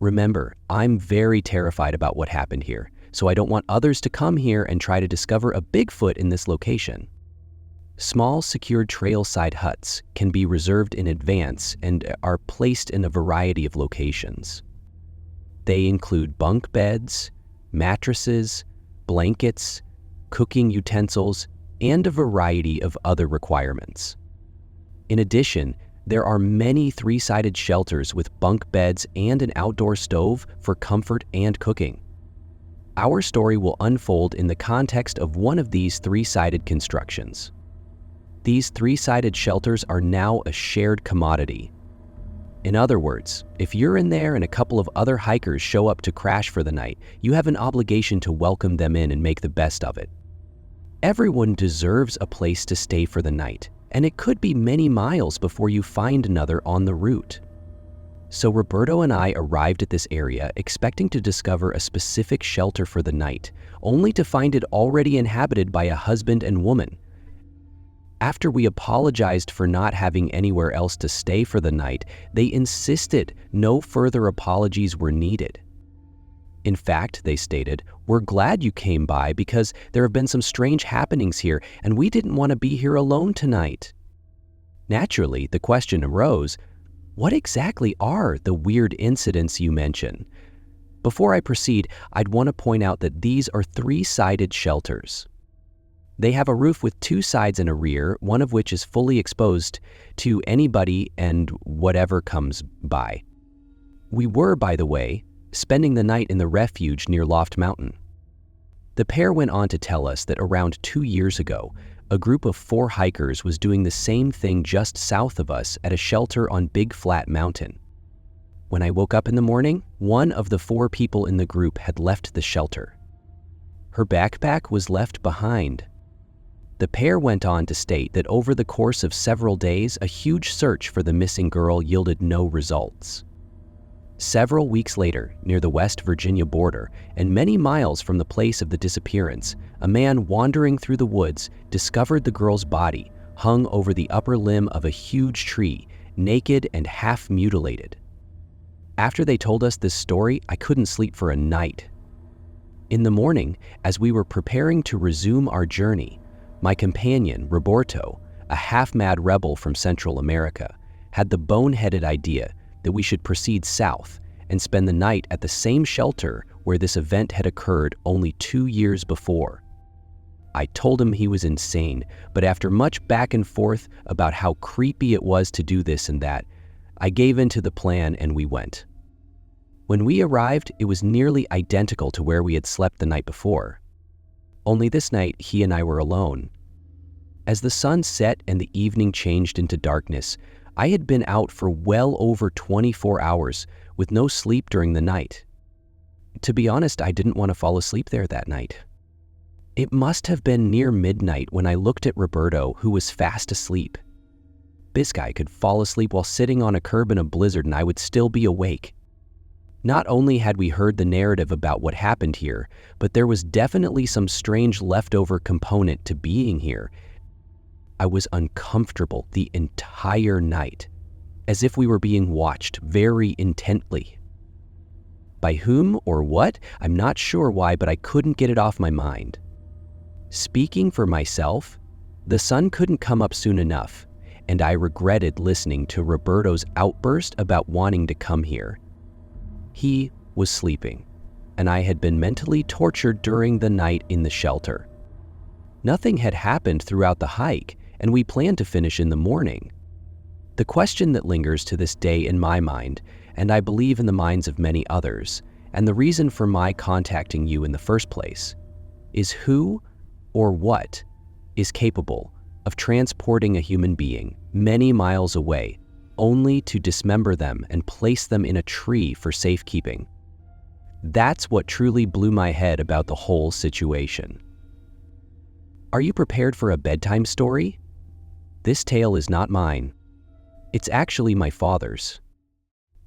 Remember, I'm very terrified about what happened here, so I don't want others to come here and try to discover a Bigfoot in this location. Small, secured trail-side huts can be reserved in advance and are placed in a variety of locations. They include bunk beds, mattresses, blankets, cooking utensils, and a variety of other requirements. In addition, there are many 3-sided shelters with bunk beds and an outdoor stove for comfort and cooking. Our story will unfold in the context of one of these 3-sided constructions. These 3-sided shelters are now a shared commodity. In other words, if you're in there and a couple of other hikers show up to crash for the night, you have an obligation to welcome them in and make the best of it. Everyone deserves a place to stay for the night, and it could be many miles before you find another on the route. So Roberto and I arrived at this area expecting to discover a specific shelter for the night, only to find it already inhabited by a husband and woman. After we apologized for not having anywhere else to stay for the night, they insisted no further apologies were needed. In fact, they stated, "We're glad you came by because there have been some strange happenings here and we didn't want to be here alone tonight." Naturally, the question arose, what exactly are the weird incidents you mention? Before I proceed, I'd want to point out that these are 3-sided shelters. They have a roof with 2 sides and a rear, one of which is fully exposed to anybody and whatever comes by. We were, by the way, spending the night in the refuge near Loft Mountain. The pair went on to tell us that around 2 years ago, a group of 4 hikers was doing the same thing just south of us at a shelter on Big Flat Mountain. When I woke up in the morning, one of the 4 people in the group had left the shelter. Her backpack was left behind. The pair went on to state that over the course of several days, a huge search for the missing girl yielded no results. Several weeks later, near the West Virginia border, and many miles from the place of the disappearance, a man wandering through the woods discovered the girl's body hung over the upper limb of a huge tree, naked and half-mutilated. After they told us this story, I couldn't sleep for a night. In the morning, as we were preparing to resume our journey, my companion, Roberto, a half-mad rebel from Central America, had the boneheaded idea that we should proceed south and spend the night at the same shelter where this event had occurred only 2 years before. I told him he was insane, but after much back and forth about how creepy it was to do this and that, I gave in to the plan and we went. When we arrived, it was nearly identical to where we had slept the night before. only this night he and I were alone. As the sun set and the evening changed into darkness, I had been out for well over 24 hours with no sleep during the night. To be honest, I didn't want to fall asleep there that night. It must have been near midnight when I looked at Roberto, who was fast asleep. This guy could fall asleep while sitting on a curb in a blizzard and I would still be awake. Not only had we heard the narrative about what happened here, but there was definitely some strange leftover component to being here. I was uncomfortable the entire night, as if we were being watched very intently. By whom or what, I'm not sure why, but I couldn't get it off my mind. Speaking for myself, the sun couldn't come up soon enough, and I regretted listening to Roberto's outburst about wanting to come here. He was sleeping, and I had been mentally tortured during the night in the shelter. Nothing had happened throughout the hike, and we planned to finish in the morning. The question that lingers to this day in my mind, and I believe in the minds of many others, and the reason for my contacting you in the first place, is who or what is capable of transporting a human being many miles away only to dismember them and place them in a tree for safekeeping. That's what truly blew my head about the whole situation. Are you prepared for a bedtime story? This tale is not mine. It's actually my father's.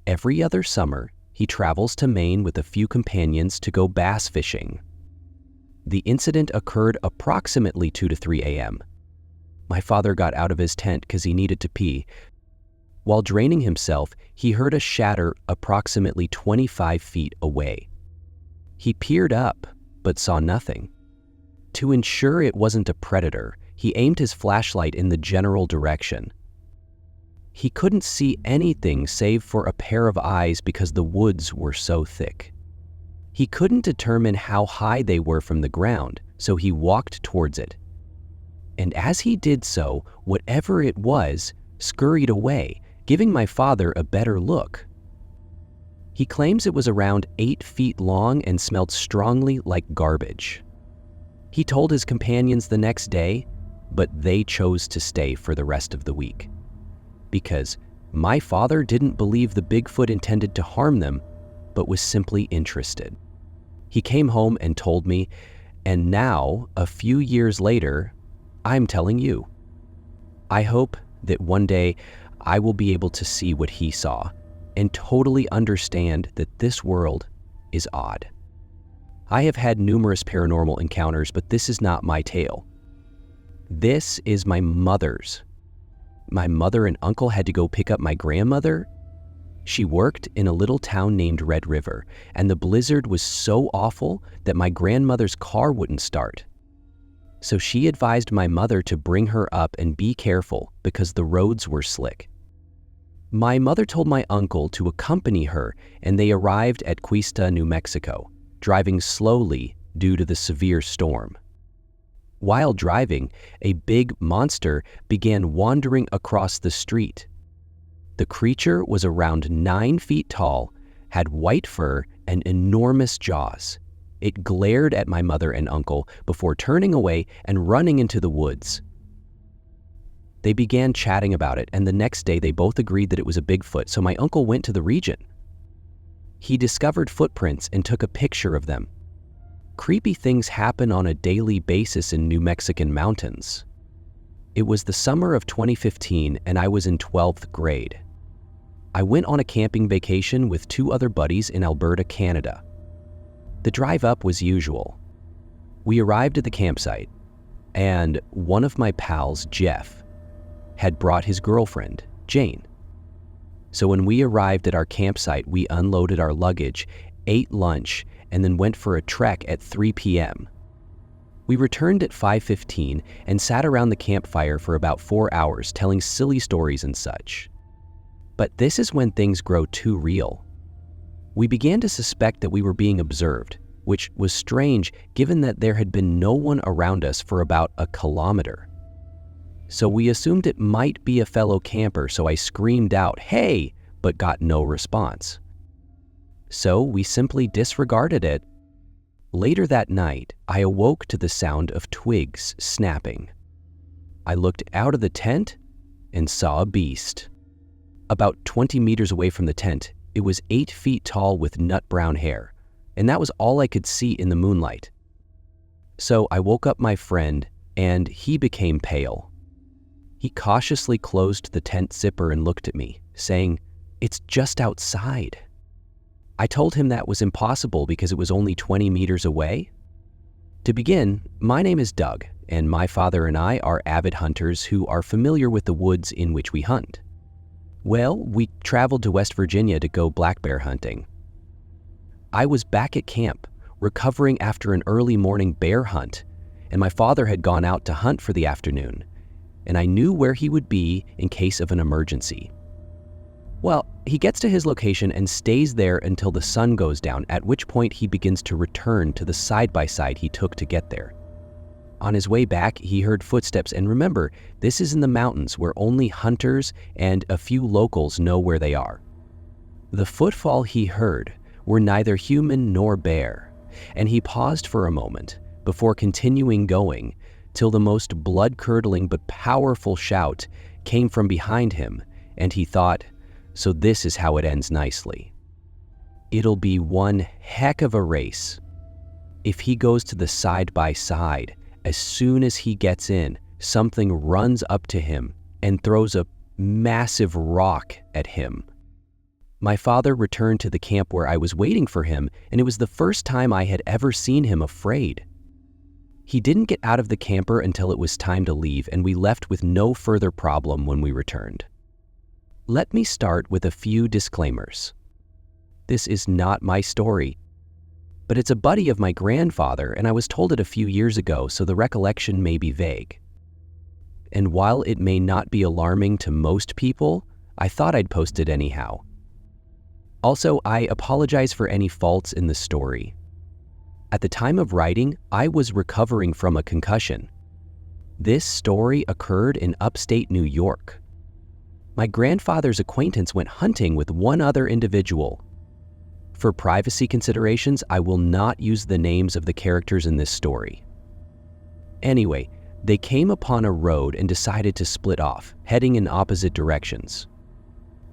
Every other summer, he travels to Maine with a few companions to go bass fishing. The incident occurred approximately 2 to 3 a.m. My father got out of his tent because he needed to pee. While draining himself, he heard a shatter approximately 25 feet away. He peered up, but saw nothing. To ensure it wasn't a predator, he aimed his flashlight in the general direction. He couldn't see anything save for a pair of eyes because the woods were so thick. He couldn't determine how high they were from the ground, so he walked towards it. And as he did so, whatever it was scurried away, giving my father a better look. He claims it was around 8 feet long and smelled strongly like garbage. He told his companions the next day, but they chose to stay for the rest of the week. Because my father didn't believe the Bigfoot intended to harm them, but was simply interested. He came home and told me, and now, a few years later, I'm telling you. I hope that one day I will be able to see what he saw and totally understand that this world is odd. I have had numerous paranormal encounters, but this is not my tale. This is my mother's. My mother and uncle had to go pick up my grandmother. She worked in a little town named Red River, and the blizzard was so awful that my grandmother's car wouldn't start. So she advised my mother to bring her up and be careful because the roads were slick. My mother told my uncle to accompany her, and they arrived at Cuesta, New Mexico, driving slowly due to the severe storm. While driving, a big monster began wandering across the street. The creature was around 9 feet tall, had white fur and enormous jaws. It glared at my mother and uncle before turning away and running into the woods. They began chatting about it, and the next day they both agreed that it was a Bigfoot, so my uncle went to the region. He discovered footprints and took a picture of them. Creepy things happen on a daily basis in New Mexican mountains. It was the summer of 2015, and I was in 12th grade. I went on a camping vacation with 2 other buddies in Alberta, Canada. The drive up was usual. We arrived at the campsite, and one of my pals, Jeff, had brought his girlfriend, Jane. So when we arrived at our campsite, we unloaded our luggage, ate lunch, and then went for a trek at 3 p.m. We returned at 5:15 and sat around the campfire for about 4 hours telling silly stories and such. But this is when things grow too real. We began to suspect that we were being observed, which was strange given that there had been no one around us for about a kilometer. So we assumed it might be a fellow camper, so I screamed out, "Hey!" but got no response. So we simply disregarded it. Later that night, I awoke to the sound of twigs snapping. I looked out of the tent and saw a beast. About 20 meters away from the tent, it was 8 feet tall with nut brown hair, and that was all I could see in the moonlight. So I woke up my friend, and he became pale. He cautiously closed the tent zipper and looked at me, saying, "It's just outside." I told him that was impossible because it was only 20 meters away. To begin, my name is Doug, and my father and I are avid hunters who are familiar with the woods in which we hunt. Well, we traveled to West Virginia to go black bear hunting. I was back at camp, recovering after an early morning bear hunt, and my father had gone out to hunt for the afternoon, and I knew where he would be in case of an emergency. Well, he gets to his location and stays there until the sun goes down, at which point he begins to return to the side-by-side he took to get there. On his way back, he heard footsteps, and remember, this is in the mountains where only hunters and a few locals know where they are. The footfall he heard were neither human nor bear, and he paused for a moment before continuing going till the most blood-curdling but powerful shout came from behind him, and he thought, so this is how it ends nicely. It'll be one heck of a race. If he goes to the side-by-side, as soon as he gets in, something runs up to him and throws a massive rock at him. My father returned to the camp where I was waiting for him, and it was the first time I had ever seen him afraid. He didn't get out of the camper until it was time to leave, and we left with no further problem when we returned. Let me start with a few disclaimers. This is not my story, but it's a buddy of my grandfather, and I was told it a few years ago, so the recollection may be vague. And while it may not be alarming to most people, I thought I'd post it anyhow. Also, I apologize for any faults in the story. At the time of writing, I was recovering from a concussion. This story occurred in upstate New York. My grandfather's acquaintance went hunting with one other individual. For privacy considerations, I will not use the names of the characters in this story. Anyway, they came upon a road and decided to split off, heading in opposite directions.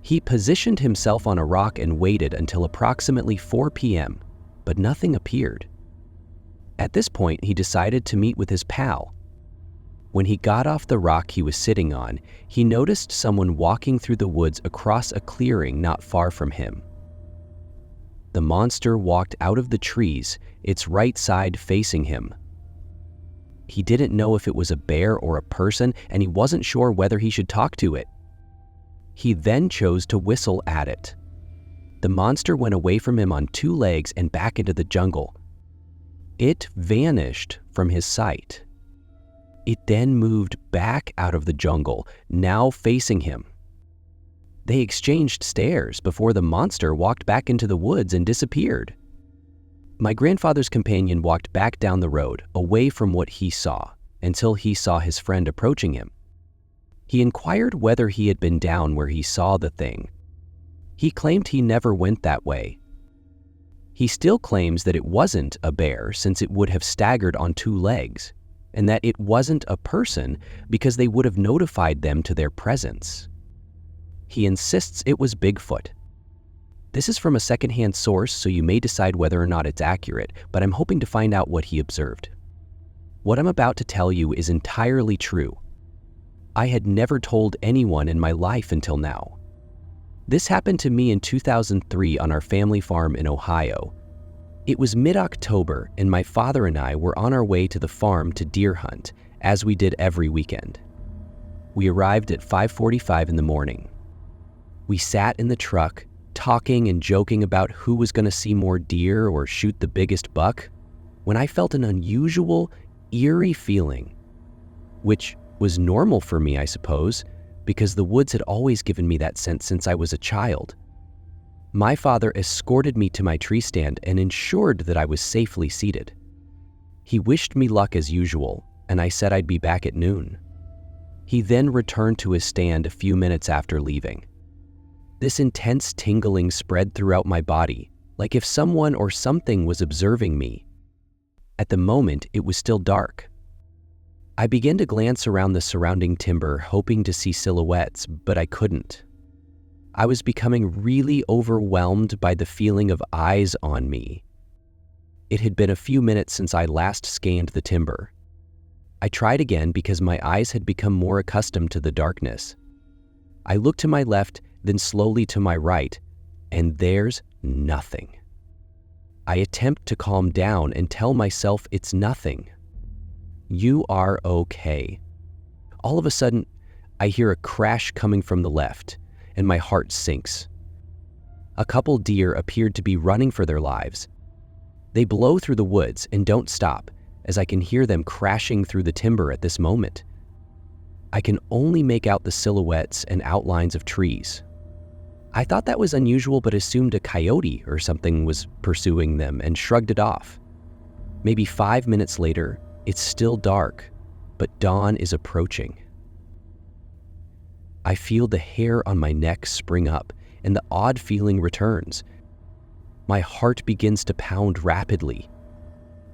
He positioned himself on a rock and waited until approximately 4 p.m., but nothing appeared. At this point, he decided to meet with his pal. When he got off the rock he was sitting on, he noticed someone walking through the woods across a clearing not far from him. The monster walked out of the trees, its right side facing him. He didn't know if it was a bear or a person, and he wasn't sure whether he should talk to it. He then chose to whistle at it. The monster went away from him on 2 legs and back into the jungle. It vanished from his sight. It then moved back out of the jungle, now facing him. They exchanged stares before the monster walked back into the woods and disappeared. My grandfather's companion walked back down the road, away from what he saw, until he saw his friend approaching him. He inquired whether he had been down where he saw the thing. He claimed he never went that way. He still claims that it wasn't a bear since it would have staggered on 2 legs, and that it wasn't a person because they would have notified them to their presence. He insists it was Bigfoot. This is from a secondhand source, so you may decide whether or not it's accurate, but I'm hoping to find out what he observed. What I'm about to tell you is entirely true. I had never told anyone in my life until now. This happened to me in 2003 on our family farm in Ohio. It was mid-October, and my father and I were on our way to the farm to deer hunt, as we did every weekend. We arrived at 5:45 in the morning. We sat in the truck, talking and joking about who was going to see more deer or shoot the biggest buck, when I felt an unusual, eerie feeling, which was normal for me, I suppose, because the woods had always given me that sense since I was a child. My father escorted me to my tree stand and ensured that I was safely seated. He wished me luck as usual, and I said I'd be back at noon. He then returned to his stand a few minutes after leaving. This intense tingling spread throughout my body, like if someone or something was observing me. At the moment, it was still dark. I began to glance around the surrounding timber, hoping to see silhouettes, but I couldn't. I was becoming really overwhelmed by the feeling of eyes on me. It had been a few minutes since I last scanned the timber. I tried again because my eyes had become more accustomed to the darkness. I looked to my left, then slowly to my right, and there's nothing. I attempt to calm down and tell myself it's nothing. You are okay. All of a sudden, I hear a crash coming from the left, and my heart sinks. A couple deer appeared to be running for their lives. They blow through the woods and don't stop, as I can hear them crashing through the timber at this moment. I can only make out the silhouettes and outlines of trees. I thought that was unusual, but assumed a coyote or something was pursuing them and shrugged it off. Maybe 5 minutes later, it's still dark, but dawn is approaching. I feel the hair on my neck spring up, and the odd feeling returns. My heart begins to pound rapidly.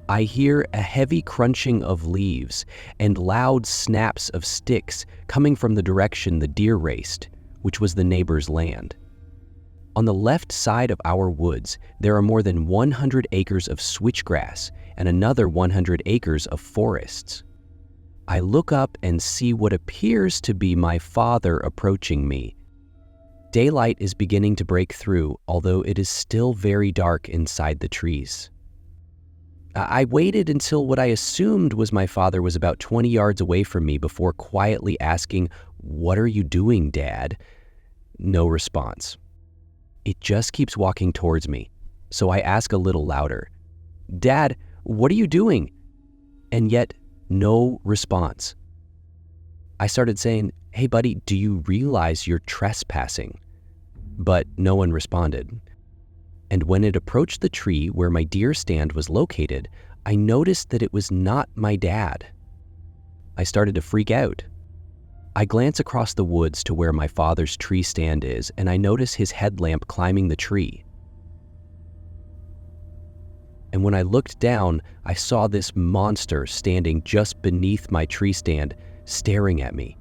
I hear a heavy crunching of leaves and loud snaps of sticks coming from the direction the deer raced, which was the neighbor's land. On the left side of our woods, there are more than 100 acres of switchgrass and another 100 acres of forests. I look up and see what appears to be my father approaching me. Daylight is beginning to break through, although it is still very dark inside the trees. I waited until what I assumed was my father was about 20 yards away from me before quietly asking, "What are you doing, Dad?" No response. It just keeps walking towards me, so I ask a little louder, "Dad, what are you doing?" And yet, no response. I started saying, "Hey buddy, do you realize you're trespassing?" But no one responded. And when it approached the tree where my deer stand was located, I noticed that it was not my dad. I started to freak out. I glance across the woods to where my father's tree stand is, and I notice his headlamp climbing the tree. And when I looked down, I saw this monster standing just beneath my tree stand, staring at me.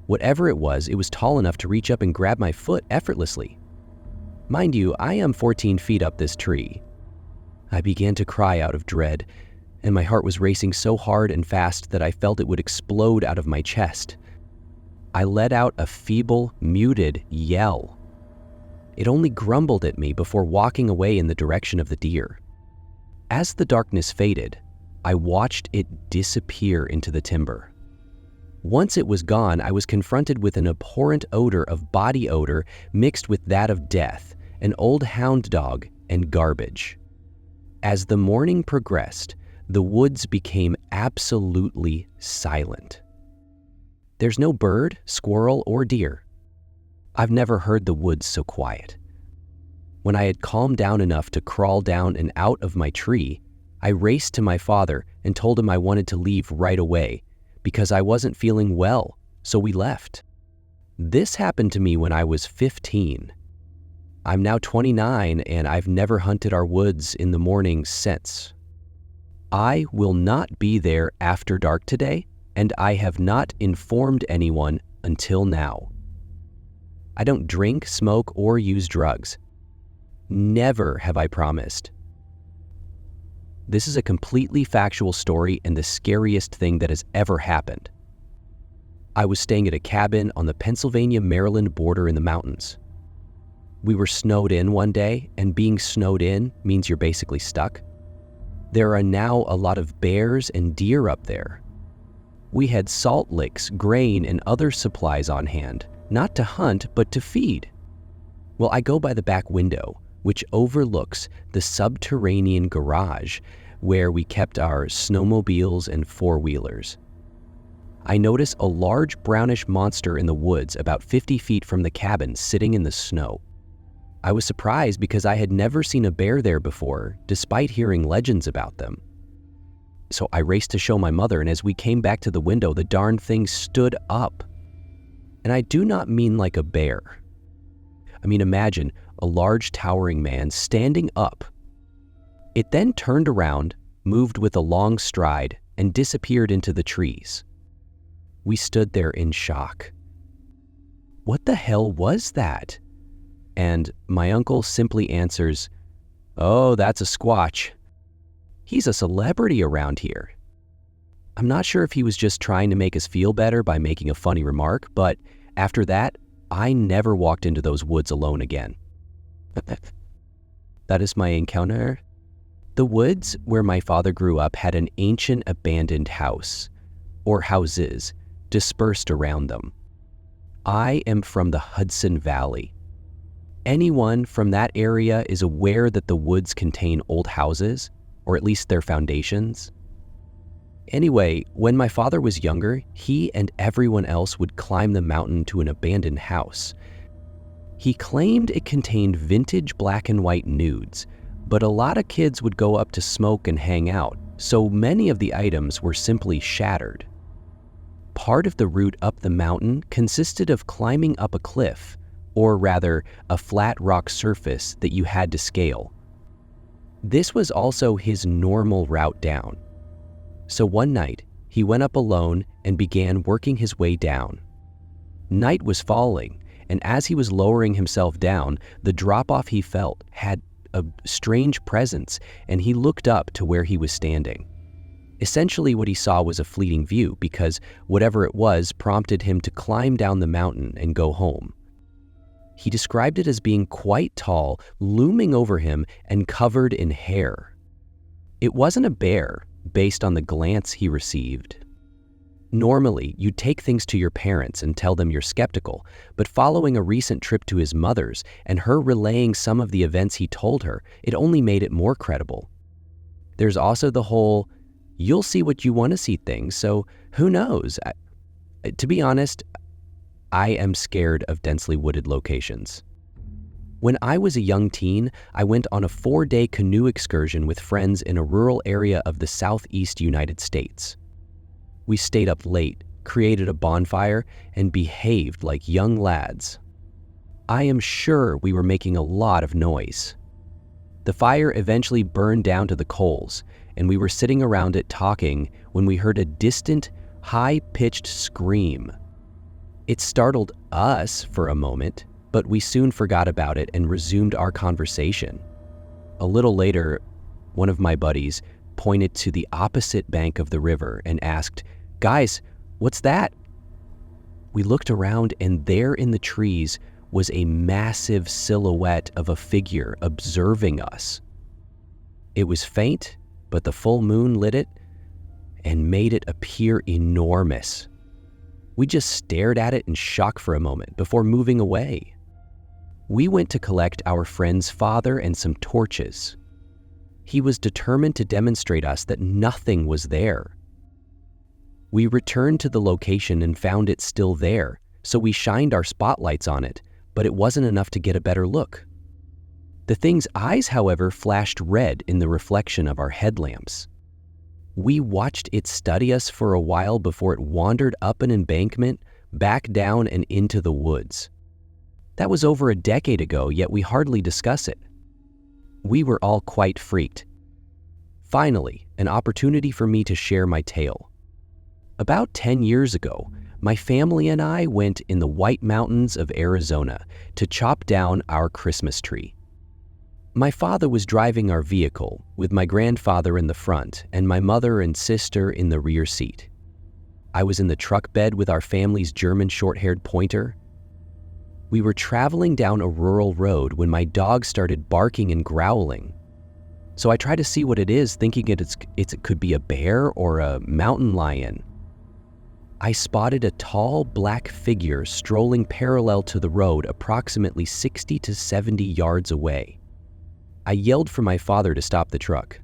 Whatever it was tall enough to reach up and grab my foot effortlessly. Mind you, I am 14 feet up this tree. I began to cry out of dread, and my heart was racing so hard and fast that I felt it would explode out of my chest. I let out a feeble, muted yell. It only grumbled at me before walking away in the direction of the deer. As the darkness faded, I watched it disappear into the timber. Once it was gone, I was confronted with an abhorrent odor of body odor mixed with that of death, an old hound dog, and garbage. As the morning progressed, the woods became absolutely silent. There's no bird, squirrel, or deer. I've never heard the woods so quiet. When I had calmed down enough to crawl down and out of my tree, I raced to my father and told him I wanted to leave right away because I wasn't feeling well, so we left. This happened to me when I was 15. I'm now 29 and I've never hunted our woods in the morning since. I will not be there after dark today, and I have not informed anyone until now. I don't drink, smoke, or use drugs. Never have I promised. This is a completely factual story and the scariest thing that has ever happened. I was staying at a cabin on the Pennsylvania-Maryland border in the mountains. We were snowed in one day, and being snowed in means you're basically stuck. There are now a lot of bears and deer up there. We had salt licks, grain, and other supplies on hand, not to hunt, but to feed. Well, I go by the back window, which overlooks the subterranean garage where we kept our snowmobiles and four-wheelers. I notice a large brownish monster in the woods about 50 feet from the cabin sitting in the snow. I was surprised because I had never seen a bear there before, despite hearing legends about them. So I raced to show my mother, and as we came back to the window, the darn thing stood up. And I do not mean like a bear. I mean, imagine a large towering man standing up. It then turned around, moved with a long stride, and disappeared into the trees. We stood there in shock. "What the hell was that?" And my uncle simply answers, "Oh, that's a squatch. He's a celebrity around here." I'm not sure if he was just trying to make us feel better by making a funny remark, but after that, I never walked into those woods alone again. That is my encounter. The woods where my father grew up had an ancient abandoned house, or houses, dispersed around them. I am from the Hudson Valley. Anyone from that area is aware that the woods contain old houses, or at least their foundations. Anyway, when my father was younger, he and everyone else would climb the mountain to an abandoned house. He claimed it contained vintage black and white nudes, but a lot of kids would go up to smoke and hang out, so many of the items were simply shattered. Part of the route up the mountain consisted of climbing up a cliff, or rather, a flat rock surface that you had to scale. This was also his normal route down. So one night, he went up alone and began working his way down. Night was falling, and as he was lowering himself down, the drop-off he felt had a strange presence, and he looked up to where he was standing. Essentially, what he saw was a fleeting view because whatever it was prompted him to climb down the mountain and go home. He described it as being quite tall, looming over him and covered in hair. It wasn't a bear, based on the glance he received. Normally, you'd take things to your parents and tell them you're skeptical, but following a recent trip to his mother's and her relaying some of the events he told her, it only made it more credible. There's also the whole, you'll see what you want to see thing, so who knows? To be honest, I am scared of densely wooded locations. When I was a young teen, I went on a 4-day canoe excursion with friends in a rural area of the southeast United States. We stayed up late, created a bonfire, and behaved like young lads. I am sure we were making a lot of noise. The fire eventually burned down to the coals, and we were sitting around it talking when we heard a distant, high-pitched scream. It startled us for a moment, but we soon forgot about it and resumed our conversation. A little later, one of my buddies pointed to the opposite bank of the river and asked, "Guys, what's that?" We looked around, and there in the trees was a massive silhouette of a figure observing us. It was faint, but the full moon lit it and made it appear enormous. We just stared at it in shock for a moment before moving away. We went to collect our friend's father and some torches. He was determined to demonstrate us that nothing was there. We returned to the location and found it still there, so we shined our spotlights on it, but it wasn't enough to get a better look. The thing's eyes, however, flashed red in the reflection of our headlamps. We watched it study us for a while before it wandered up an embankment, back down and into the woods. That was over a decade ago, yet we hardly discuss it. We were all quite freaked. Finally, an opportunity for me to share my tale. About 10 years ago, my family and I went in the White Mountains of Arizona to chop down our Christmas tree. My father was driving our vehicle, with my grandfather in the front and my mother and sister in the rear seat. I was in the truck bed with our family's German short-haired pointer. We were traveling down a rural road when my dog started barking and growling. So I tried to see what it is, thinking it could be a bear or a mountain lion. I spotted a tall black figure strolling parallel to the road approximately 60 to 70 yards away. I yelled for my father to stop the truck.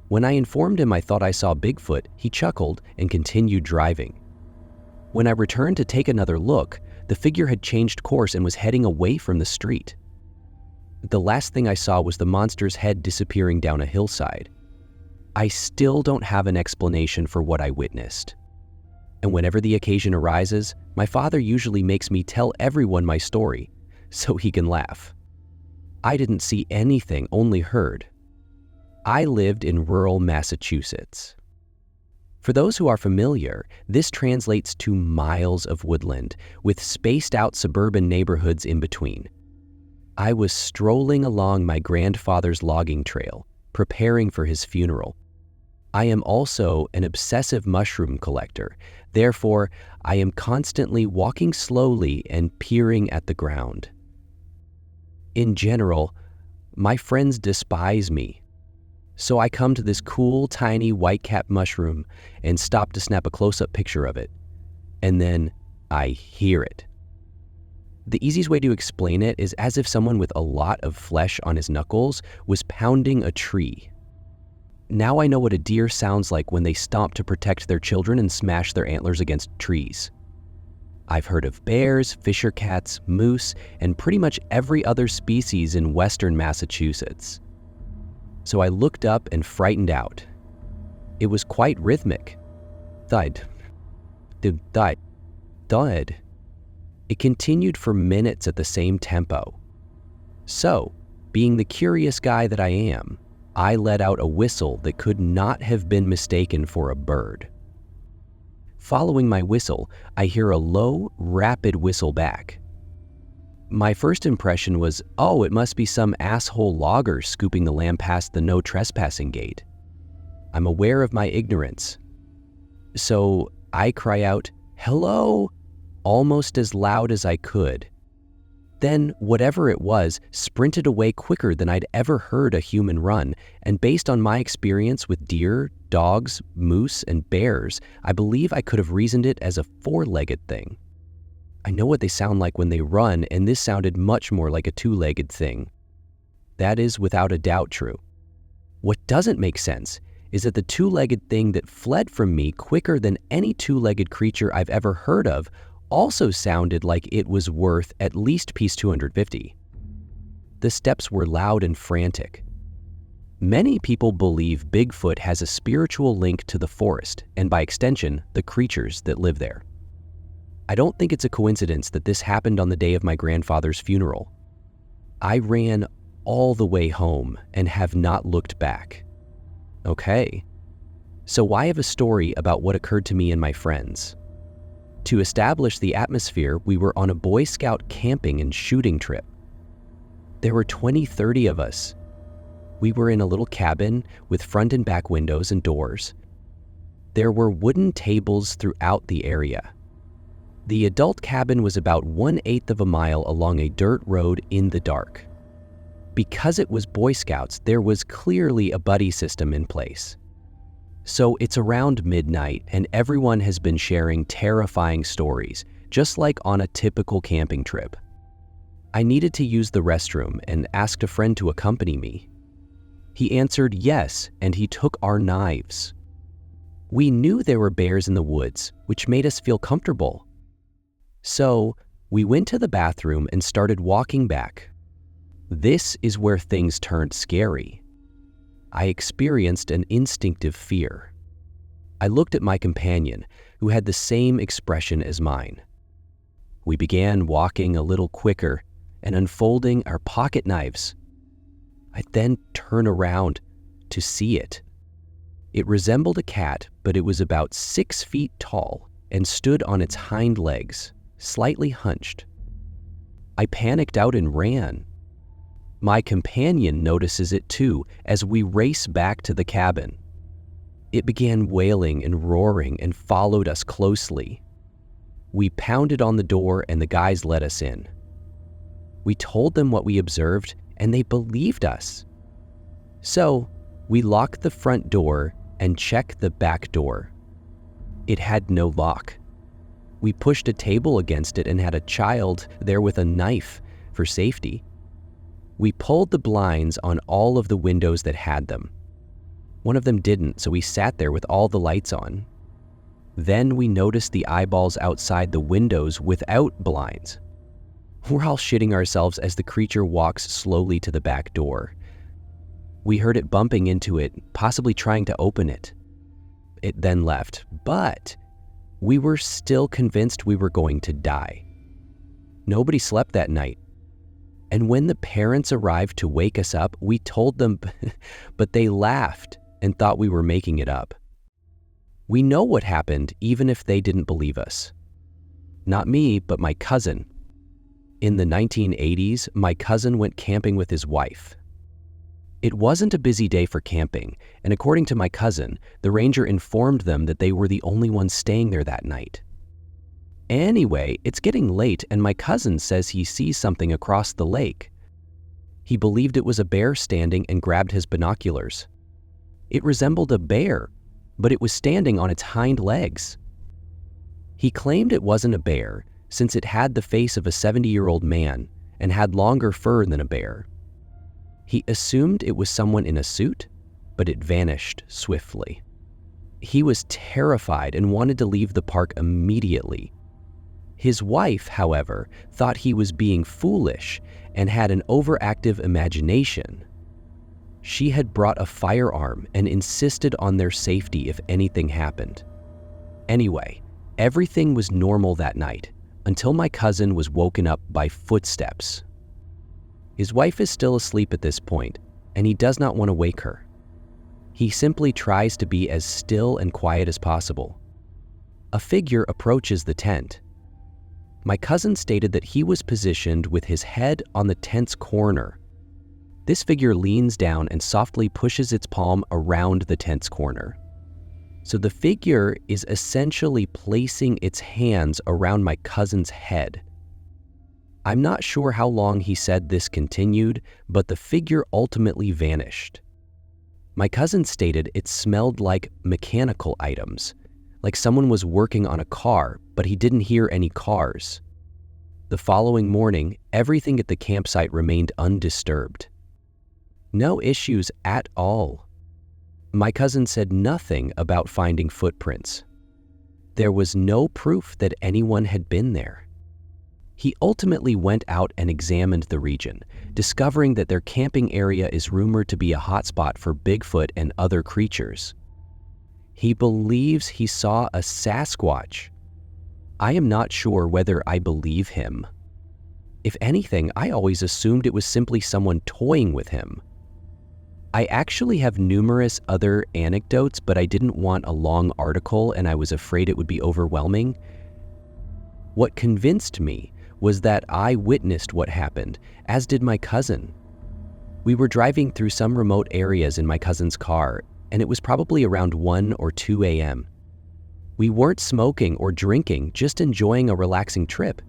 When I informed him I thought I saw Bigfoot, he chuckled and continued driving. When I returned to take another look, the figure had changed course and was heading away from the street. The last thing I saw was the monster's head disappearing down a hillside. I still don't have an explanation for what I witnessed. And whenever the occasion arises, my father usually makes me tell everyone my story, so he can laugh. I didn't see anything, only heard. I lived in rural Massachusetts. For those who are familiar, this translates to miles of woodland, with spaced-out suburban neighborhoods in between. I was strolling along my grandfather's logging trail, preparing for his funeral. I am also an obsessive mushroom collector. Therefore, I am constantly walking slowly and peering at the ground. In general, my friends despise me. So I come to this cool, tiny, white-capped mushroom and stop to snap a close-up picture of it. And then I hear it. The easiest way to explain it is as if someone with a lot of flesh on his knuckles was pounding a tree. Now I know what a deer sounds like when they stomp to protect their children and smash their antlers against trees. I've heard of bears, fisher cats, moose, and pretty much every other species in western Massachusetts. So I looked up and frightened out. It was quite rhythmic. Thud. Thud. Thud. It continued for minutes at the same tempo. So, being the curious guy that I am, I let out a whistle that could not have been mistaken for a bird. Following my whistle, I hear a low, rapid whistle back. My first impression was, oh, it must be some asshole logger scooping the land past the no trespassing gate. I'm aware of my ignorance. So I cry out, "Hello," almost as loud as I could. Then, whatever it was, sprinted away quicker than I'd ever heard a human run, and based on my experience with deer, dogs, moose, and bears, I believe I could have reasoned it as a four-legged thing. I know what they sound like when they run, and this sounded much more like a two-legged thing. That is without a doubt true. What doesn't make sense is that the two-legged thing that fled from me quicker than any two-legged creature I've ever heard of also sounded like it was worth at least piece 250. The steps were loud and frantic. Many people believe Bigfoot has a spiritual link to the forest, and by extension, the creatures that live there. I don't think it's a coincidence that this happened on the day of my grandfather's funeral. I ran all the way home and have not looked back. Okay, so I have a story about what occurred to me and my friends. To establish the atmosphere, we were on a Boy Scout camping and shooting trip. There were 20-30 of us. We were in a little cabin with front and back windows and doors. There were wooden tables throughout the area. The adult cabin was about 1/8 of a mile along a dirt road in the dark. Because it was Boy Scouts, there was clearly a buddy system in place. So it's around midnight and everyone has been sharing terrifying stories, just like on a typical camping trip. I needed to use the restroom and asked a friend to accompany me. He answered yes, and he took our knives. We knew there were bears in the woods, which made us feel comfortable. So we went to the bathroom and started walking back. This is where things turned scary. I experienced an instinctive fear. I looked at my companion, who had the same expression as mine. We began walking a little quicker and unfolding our pocket knives. I then turned around to see it. It resembled a cat, but it was about 6 feet tall and stood on its hind legs, slightly hunched. I panicked out and ran. My companion notices it too as we race back to the cabin. It began wailing and roaring and followed us closely. We pounded on the door and the guys let us in. We told them what we observed and they believed us. So we locked the front door and checked the back door. It had no lock. We pushed a table against it and had a child there with a knife for safety. We pulled the blinds on all of the windows that had them. One of them didn't, so we sat there with all the lights on. Then we noticed the eyeballs outside the windows without blinds. We're all shitting ourselves as the creature walks slowly to the back door. We heard it bumping into it, possibly trying to open it. It then left, but we were still convinced we were going to die. Nobody slept that night. And when the parents arrived to wake us up, we told them, but they laughed and thought we were making it up. We know what happened even if they didn't believe us. Not me, but my cousin. In the 1980s, my cousin went camping with his wife. It wasn't a busy day for camping, and according to my cousin, the ranger informed them that they were the only ones staying there that night. Anyway, it's getting late and my cousin says he sees something across the lake. He believed it was a bear standing and grabbed his binoculars. It resembled a bear, but it was standing on its hind legs. He claimed it wasn't a bear since it had the face of a 70-year-old man and had longer fur than a bear. He assumed it was someone in a suit, but it vanished swiftly. He was terrified and wanted to leave the park immediately. His wife, however, thought he was being foolish and had an overactive imagination. She had brought a firearm and insisted on their safety if anything happened. Anyway, everything was normal that night until my cousin was woken up by footsteps. His wife is still asleep at this point, and he does not want to wake her. He simply tries to be as still and quiet as possible. A figure approaches the tent. My cousin stated that he was positioned with his head on the tent's corner. This figure leans down and softly pushes its palm around the tent's corner. So the figure is essentially placing its hands around my cousin's head. I'm not sure how long he said this continued, but the figure ultimately vanished. My cousin stated it smelled like mechanical items, like someone was working on a car, but he didn't hear any cars. The following morning, everything at the campsite remained undisturbed. No issues at all. My cousin said nothing about finding footprints. There was no proof that anyone had been there. He ultimately went out and examined the region, discovering that their camping area is rumored to be a hotspot for Bigfoot and other creatures. He believes he saw a Sasquatch. I am not sure whether I believe him. If anything, I always assumed it was simply someone toying with him. I actually have numerous other anecdotes, but I didn't want a long article and I was afraid it would be overwhelming. What convinced me was that I witnessed what happened, as did my cousin. We were driving through some remote areas in my cousin's car, and it was probably around 1 or 2 a.m. We weren't smoking or drinking, just enjoying a relaxing trip.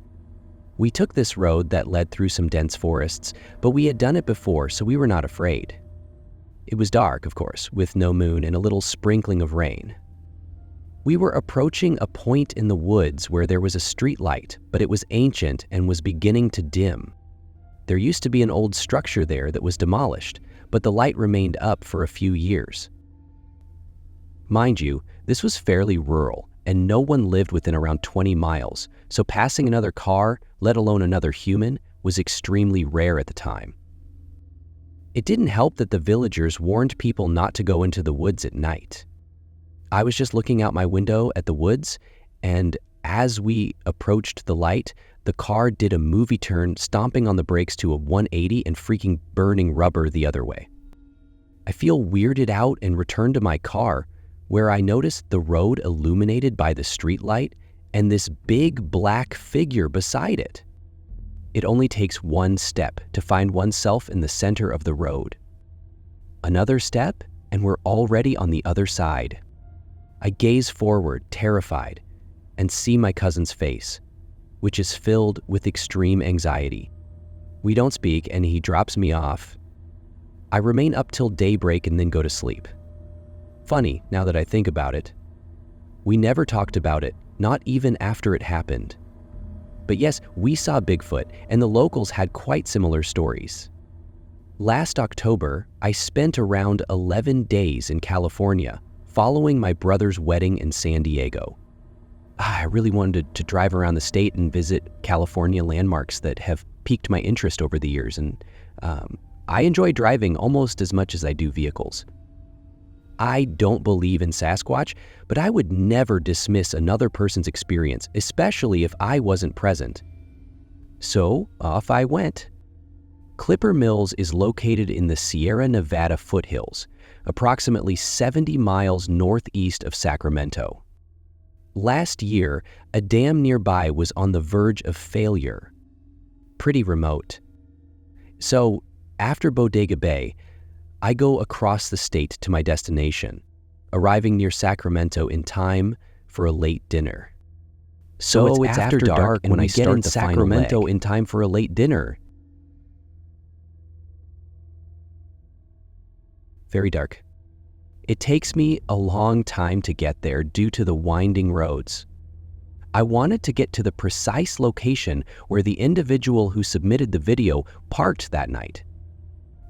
We took this road that led through some dense forests, but we had done it before, so we were not afraid. It was dark, of course, with no moon and a little sprinkling of rain. We were approaching a point in the woods where there was a street light, but it was ancient and was beginning to dim. There used to be an old structure there that was demolished, but the light remained up for a few years. Mind you, this was fairly rural, and no one lived within around 20 miles, so passing another car, let alone another human, was extremely rare at the time. It didn't help that the villagers warned people not to go into the woods at night. I was just looking out my window at the woods, and as we approached the light, the car did a movie turn, stomping on the brakes to a 180 and freaking burning rubber the other way. I feel weirded out and returned to my car, where I noticed the road illuminated by the streetlight and this big black figure beside it. It only takes one step to find oneself in the center of the road. Another step, and we're already on the other side. I gaze forward, terrified, and see my cousin's face, which is filled with extreme anxiety. We don't speak, and he drops me off. I remain up till daybreak and then go to sleep. Funny, now that I think about it. We never talked about it, not even after it happened. But yes, we saw Bigfoot, and the locals had quite similar stories. Last October, I spent around 11 days in California, following my brother's wedding in San Diego. I really wanted to drive around the state and visit California landmarks that have piqued my interest over the years, and I enjoy driving almost as much as I do vehicles. I don't believe in Sasquatch, but I would never dismiss another person's experience, especially if I wasn't present. So off I went. Clipper Mills is located in the Sierra Nevada foothills, approximately 70 miles northeast of Sacramento. Last year, a dam nearby was on the verge of failure. Pretty remote. So, after Bodega Bay, I go across the state to my destination, arriving near Sacramento in time for a late dinner. So it's after dark when I get in Sacramento in time for a late dinner. Very dark. It takes me a long time to get there due to the winding roads. I wanted to get to the precise location where the individual who submitted the video parked that night.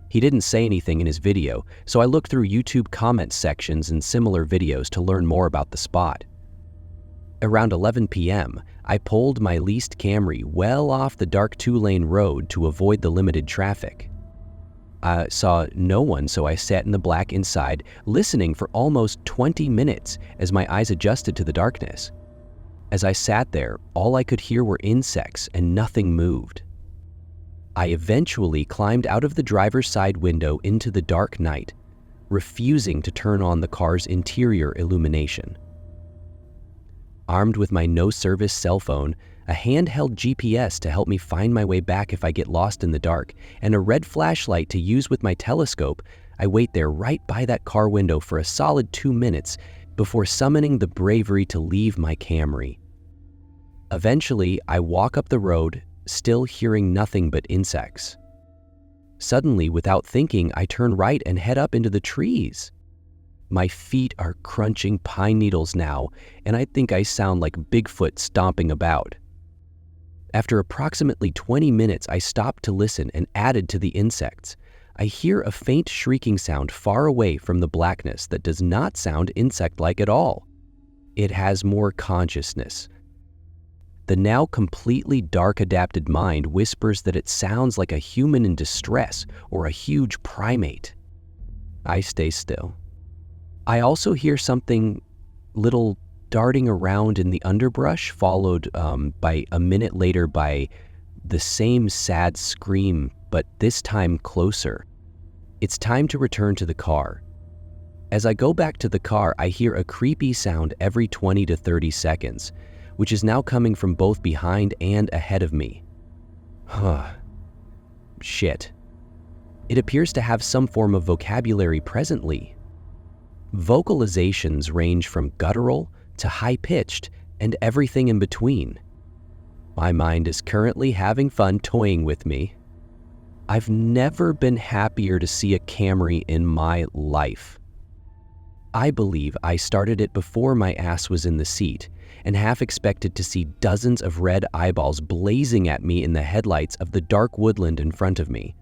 He didn't say anything in his video, so I looked through YouTube comment sections and similar videos to learn more about the spot. Around 11 p.m., I pulled my leased Camry well off the dark 2-lane road to avoid the limited traffic. I saw no one, so I sat in the black inside, listening for almost 20 minutes as my eyes adjusted to the darkness. As I sat there, all I could hear were insects and nothing moved. I eventually climbed out of the driver's side window into the dark night, refusing to turn on the car's interior illumination. Armed with my no-service cell phone, a handheld GPS to help me find my way back if I get lost in the dark, and a red flashlight to use with my telescope, I wait there right by that car window for a solid 2 minutes before summoning the bravery to leave my Camry. Eventually, I walk up the road, still hearing nothing but insects. Suddenly, without thinking, I turn right and head up into the trees. My feet are crunching pine needles now, and I think I sound like Bigfoot stomping about. After approximately 20 minutes, I stopped to listen and added to the insects. I hear a faint shrieking sound far away from the blackness that does not sound insect-like at all. It has more consciousness. The now completely dark-adapted mind whispers that it sounds like a human in distress or a huge primate. I stay still. I also hear something little darting around in the underbrush, followed by a minute later by the same sad scream, but this time closer. It's time to return to the car. As I go back to the car, I hear a creepy sound every 20 to 30 seconds, which is now coming from both behind and ahead of me. Shit. It appears to have some form of vocabulary presently. Vocalizations range from guttural to high-pitched and everything in between. My mind is currently having fun toying with me. I've never been happier to see a Camry in my life. I believe I started it before my ass was in the seat and half expected to see dozens of red eyeballs blazing at me in the headlights of the dark woodland in front of me.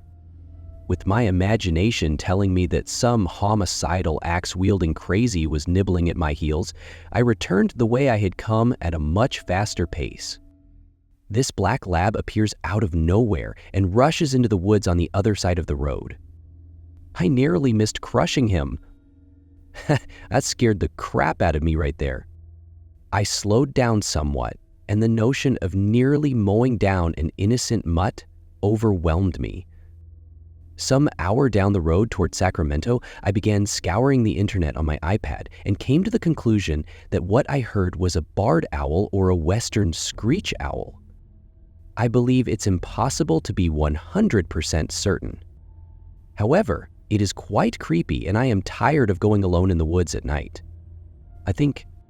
With my imagination telling me that some homicidal axe-wielding crazy was nibbling at my heels, I returned the way I had come at a much faster pace. This black lab appears out of nowhere and rushes into the woods on the other side of the road. I nearly missed crushing him. That scared the crap out of me right there. I slowed down somewhat, and the notion of nearly mowing down an innocent mutt overwhelmed me. Some hour down the road toward Sacramento, I began scouring the internet on my iPad and came to the conclusion that what I heard was a barred owl or a western screech owl. I believe it's impossible to be 100% certain. However, it is quite creepy and I am tired of going alone in the woods at night. I think